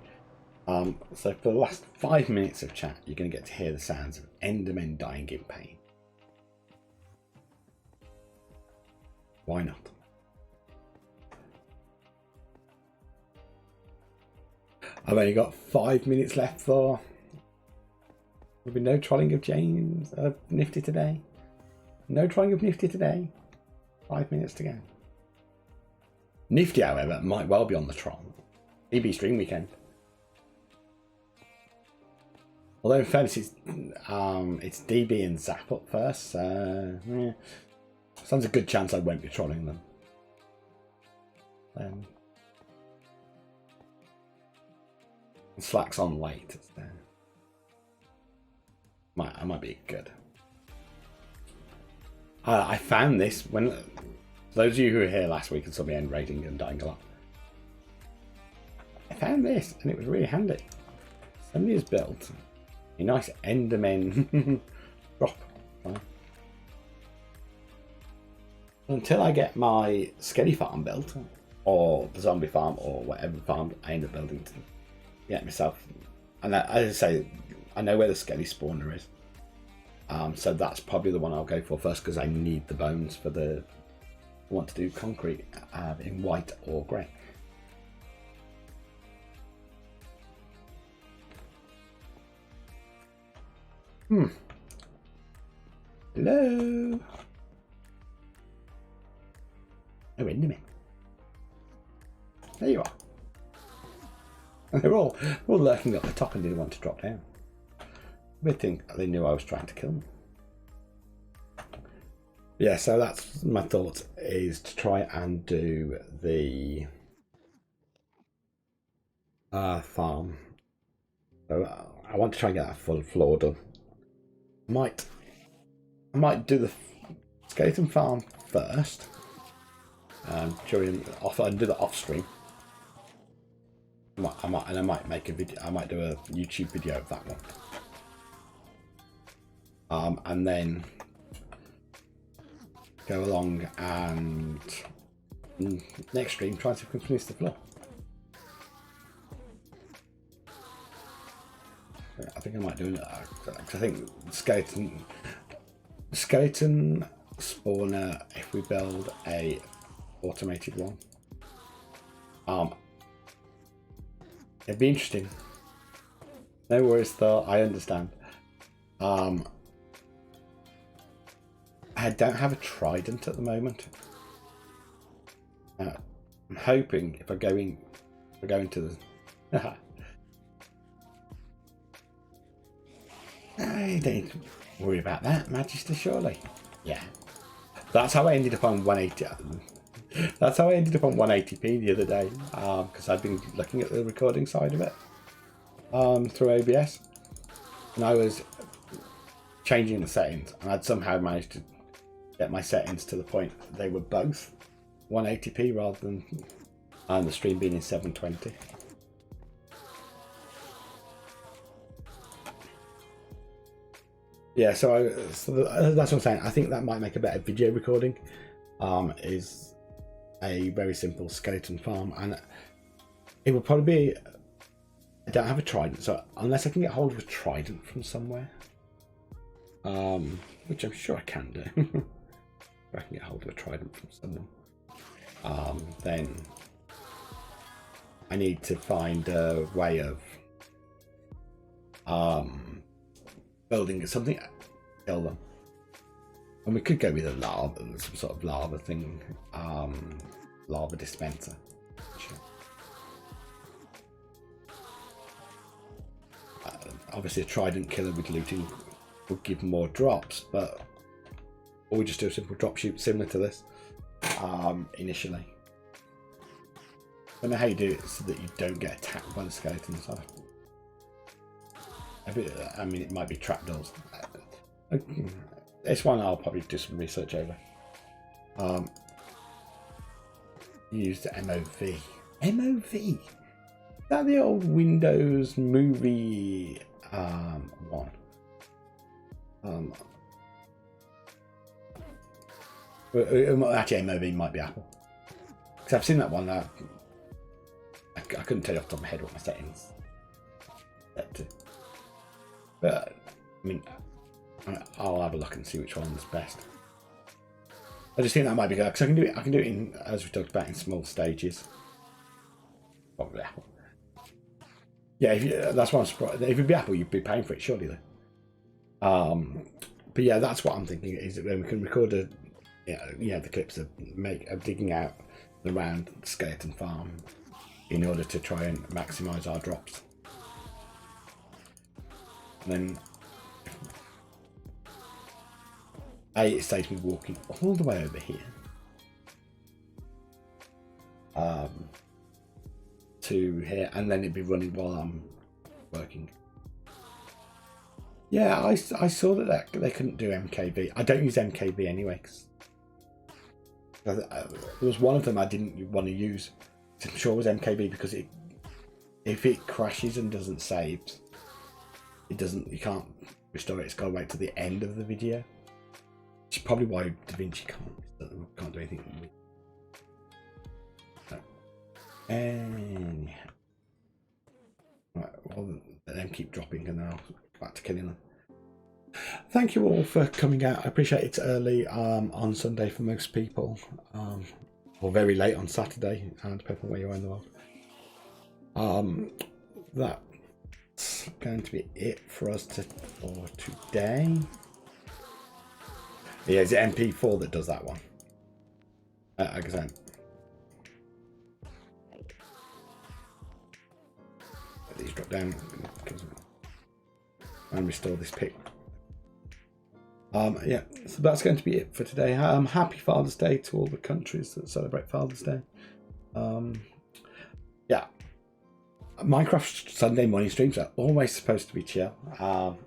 Speaker 1: So for the last 5 minutes of chat, you're going to get to hear the sounds of Endermen dying in pain. Why not? I've only got 5 minutes left for. There'll be no trolling of Nifty today. No trolling of Nifty today. 5 minutes to go. Nifty, however, might well be on the troll. EB stream weekend. Although in fairness, it's DB and Zap up first, so yeah. Sounds a good chance I won't be trolling them. Slack's on late. So I might be good. I found this when those of you who were here last week and saw me end raiding and dying a lot. I found this and it was really handy. Somebody has built a nice Enderman drop. Right? Until I get my Skelly farm built, or the zombie farm, or whatever farm I end up building to get myself. And as I say, I know where the Skelly spawner is. So that's probably the one I'll go for first because I need the bones for the. I want to do concrete in white or grey. Hello. Oh, Enderman. There you are. They're all lurking at the top and didn't want to drop down. We'd think they knew I was trying to kill them. Yeah, so that's my thought, is to try and do the farm. So I want to try and get that full floor done. I might do the skeleton farm first. During off, and do the off stream. I might make a video. I might do a YouTube video of that one. And then go along and next stream try to finish the floor. I think I might do that because I think skeleton spawner, if we build a automated one, it'd be interesting. No worries though, I understand. I don't have a trident at the moment. I'm hoping if I go into the I don't worry about that, Magister, surely. Yeah. That's how I ended up on 180. That's how I ended up on 180p the other day, because I'd been looking at the recording side of it through OBS, and I was changing the settings, and I'd somehow managed to get my settings to the point that they were both 180p rather than the stream being in 720. Yeah, so that's what I'm saying. I think that might make a better video recording. Is a very simple skeleton farm, and it will probably be. I don't have a trident, so unless I can get hold of a trident from somewhere, which I'm sure I can do. If I can get hold of a trident from someone, then I need to find a way of building something, kill them. And we could go with a lava, some sort of lava thing, lava dispenser. Sure. Obviously a trident killer with looting would give more drops, but or we just do a simple drop shoot similar to this initially. I don't know how you do it so that you don't get attacked by the skeletons. I mean, it might be trapdoors. This one I'll probably do some research over. Use the MOV. MOV? Is that the old Windows movie one? Actually, MOV might be Apple. Because I've seen that one. I couldn't tell you off the top of my head what my settings set to. But, I mean, I'll have a look and see which one's best. I just think that might be good because I can do it. I can do it in, as we talked about, in small stages. Probably Apple. Yeah, that's what I'm surprised. If it'd be Apple, you'd be paying for it, surely. Though. But yeah, that's what I'm thinking. Is that when we can record the clips of digging out the round skeleton farm in order to try and maximise our drops. And then it saves me walking all the way over here to here, and then it'd be running while I'm working. Yeah, I saw that they couldn't do MKB. I don't use MKB anyway, because there was one of them I didn't want to use. I'm sure it was MKB because if it crashes and doesn't save, you can't restore it. It's got to wait to the end of the video. Which is probably why DaVinci can't do anything with it. So, and right, well, let them keep dropping and then I'll go back to killing them. Thank you all for coming out. I appreciate it's early on Sunday for most people, or very late on Saturday, depending on where you are in the world. That's going to be it for us for today. Yeah, it's MP4 that does that one. Again. Let these drop down and restore this pic. Yeah, so that's going to be it for today. Happy Father's Day to all the countries that celebrate Father's Day. Yeah, Minecraft Sunday morning streams are always supposed to be chill,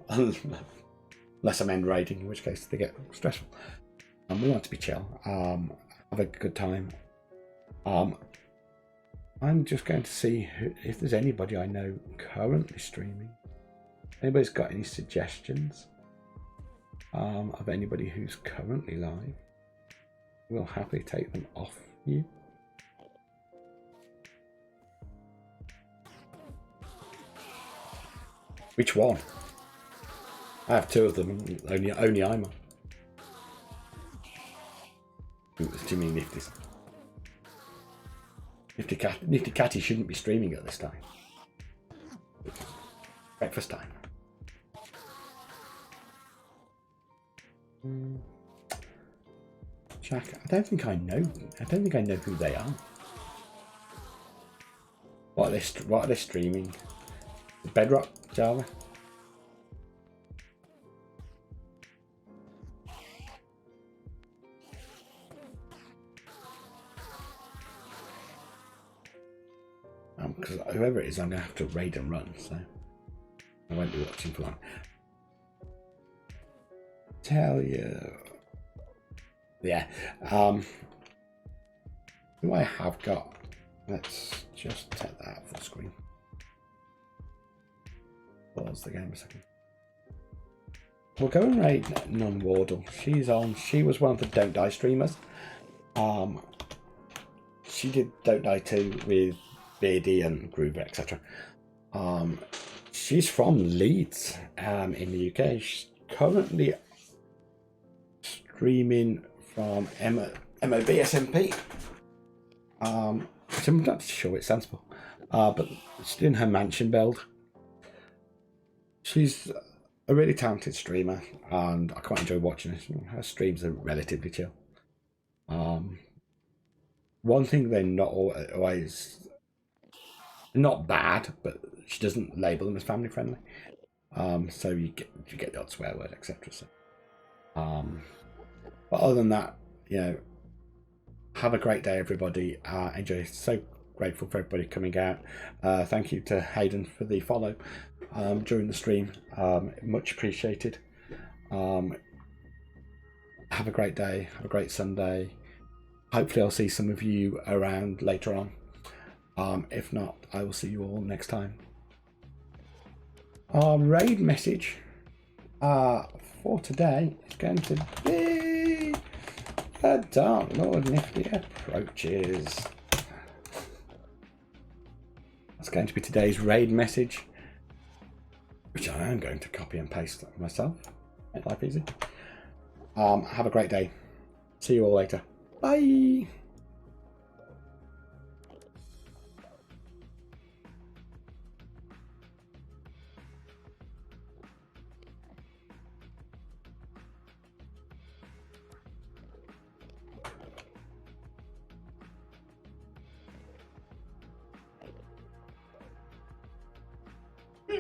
Speaker 1: unless I'm end raiding, in which case they get stressful. We want to be chill, have a good time. I'm just going to see if there's anybody I know currently streaming. Anybody's got any suggestions of anybody who's currently live? We'll happily take them off you. Which one? I have two of them, and only I'm on. It's too many nifties. Nifty Catty shouldn't be streaming at this time. Breakfast time. Jack, I don't think I know who they are. What are they streaming? Bedrock Java? Because whoever it is, I'm going to have to raid and run, so I won't be watching for long. Tell you. Yeah. Who I have got. Let's just take that out for the screen. Pause the game a second. We'll go and raid Non-Wardle. She's on. She was one of the Don't Die streamers. She did Don't Die 2 with Beardy and Groover, etc. She's from Leeds in the UK. She's currently streaming from MOB SMP. Which I'm not sure it's sensible. But she's doing her mansion build. She's a really talented streamer and I quite enjoy watching her. Her streams are relatively chill. One thing they're not always not bad, but she doesn't label them as family friendly. So you get the odd swear word, etc. So, but other than that, have a great day, everybody. Enjoy. So grateful for everybody coming out. Thank you to Hayden for the follow during the stream. Much appreciated. Have a great day. Have a great Sunday. Hopefully I'll see some of you around later on. If not, I will see you all next time. Our raid message for today is going to be the Dark Lord Nifty approaches. That's going to be today's raid message, which I am going to copy and paste myself. Make life easy. Have a great day. See you all later. Bye.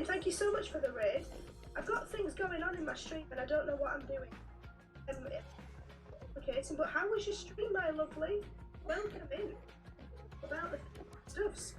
Speaker 2: Thank you so much for the raid. I've got things going on in my stream and I don't know what I'm doing. Okay, but how was your stream, my lovely? Welcome in. About the stuffs.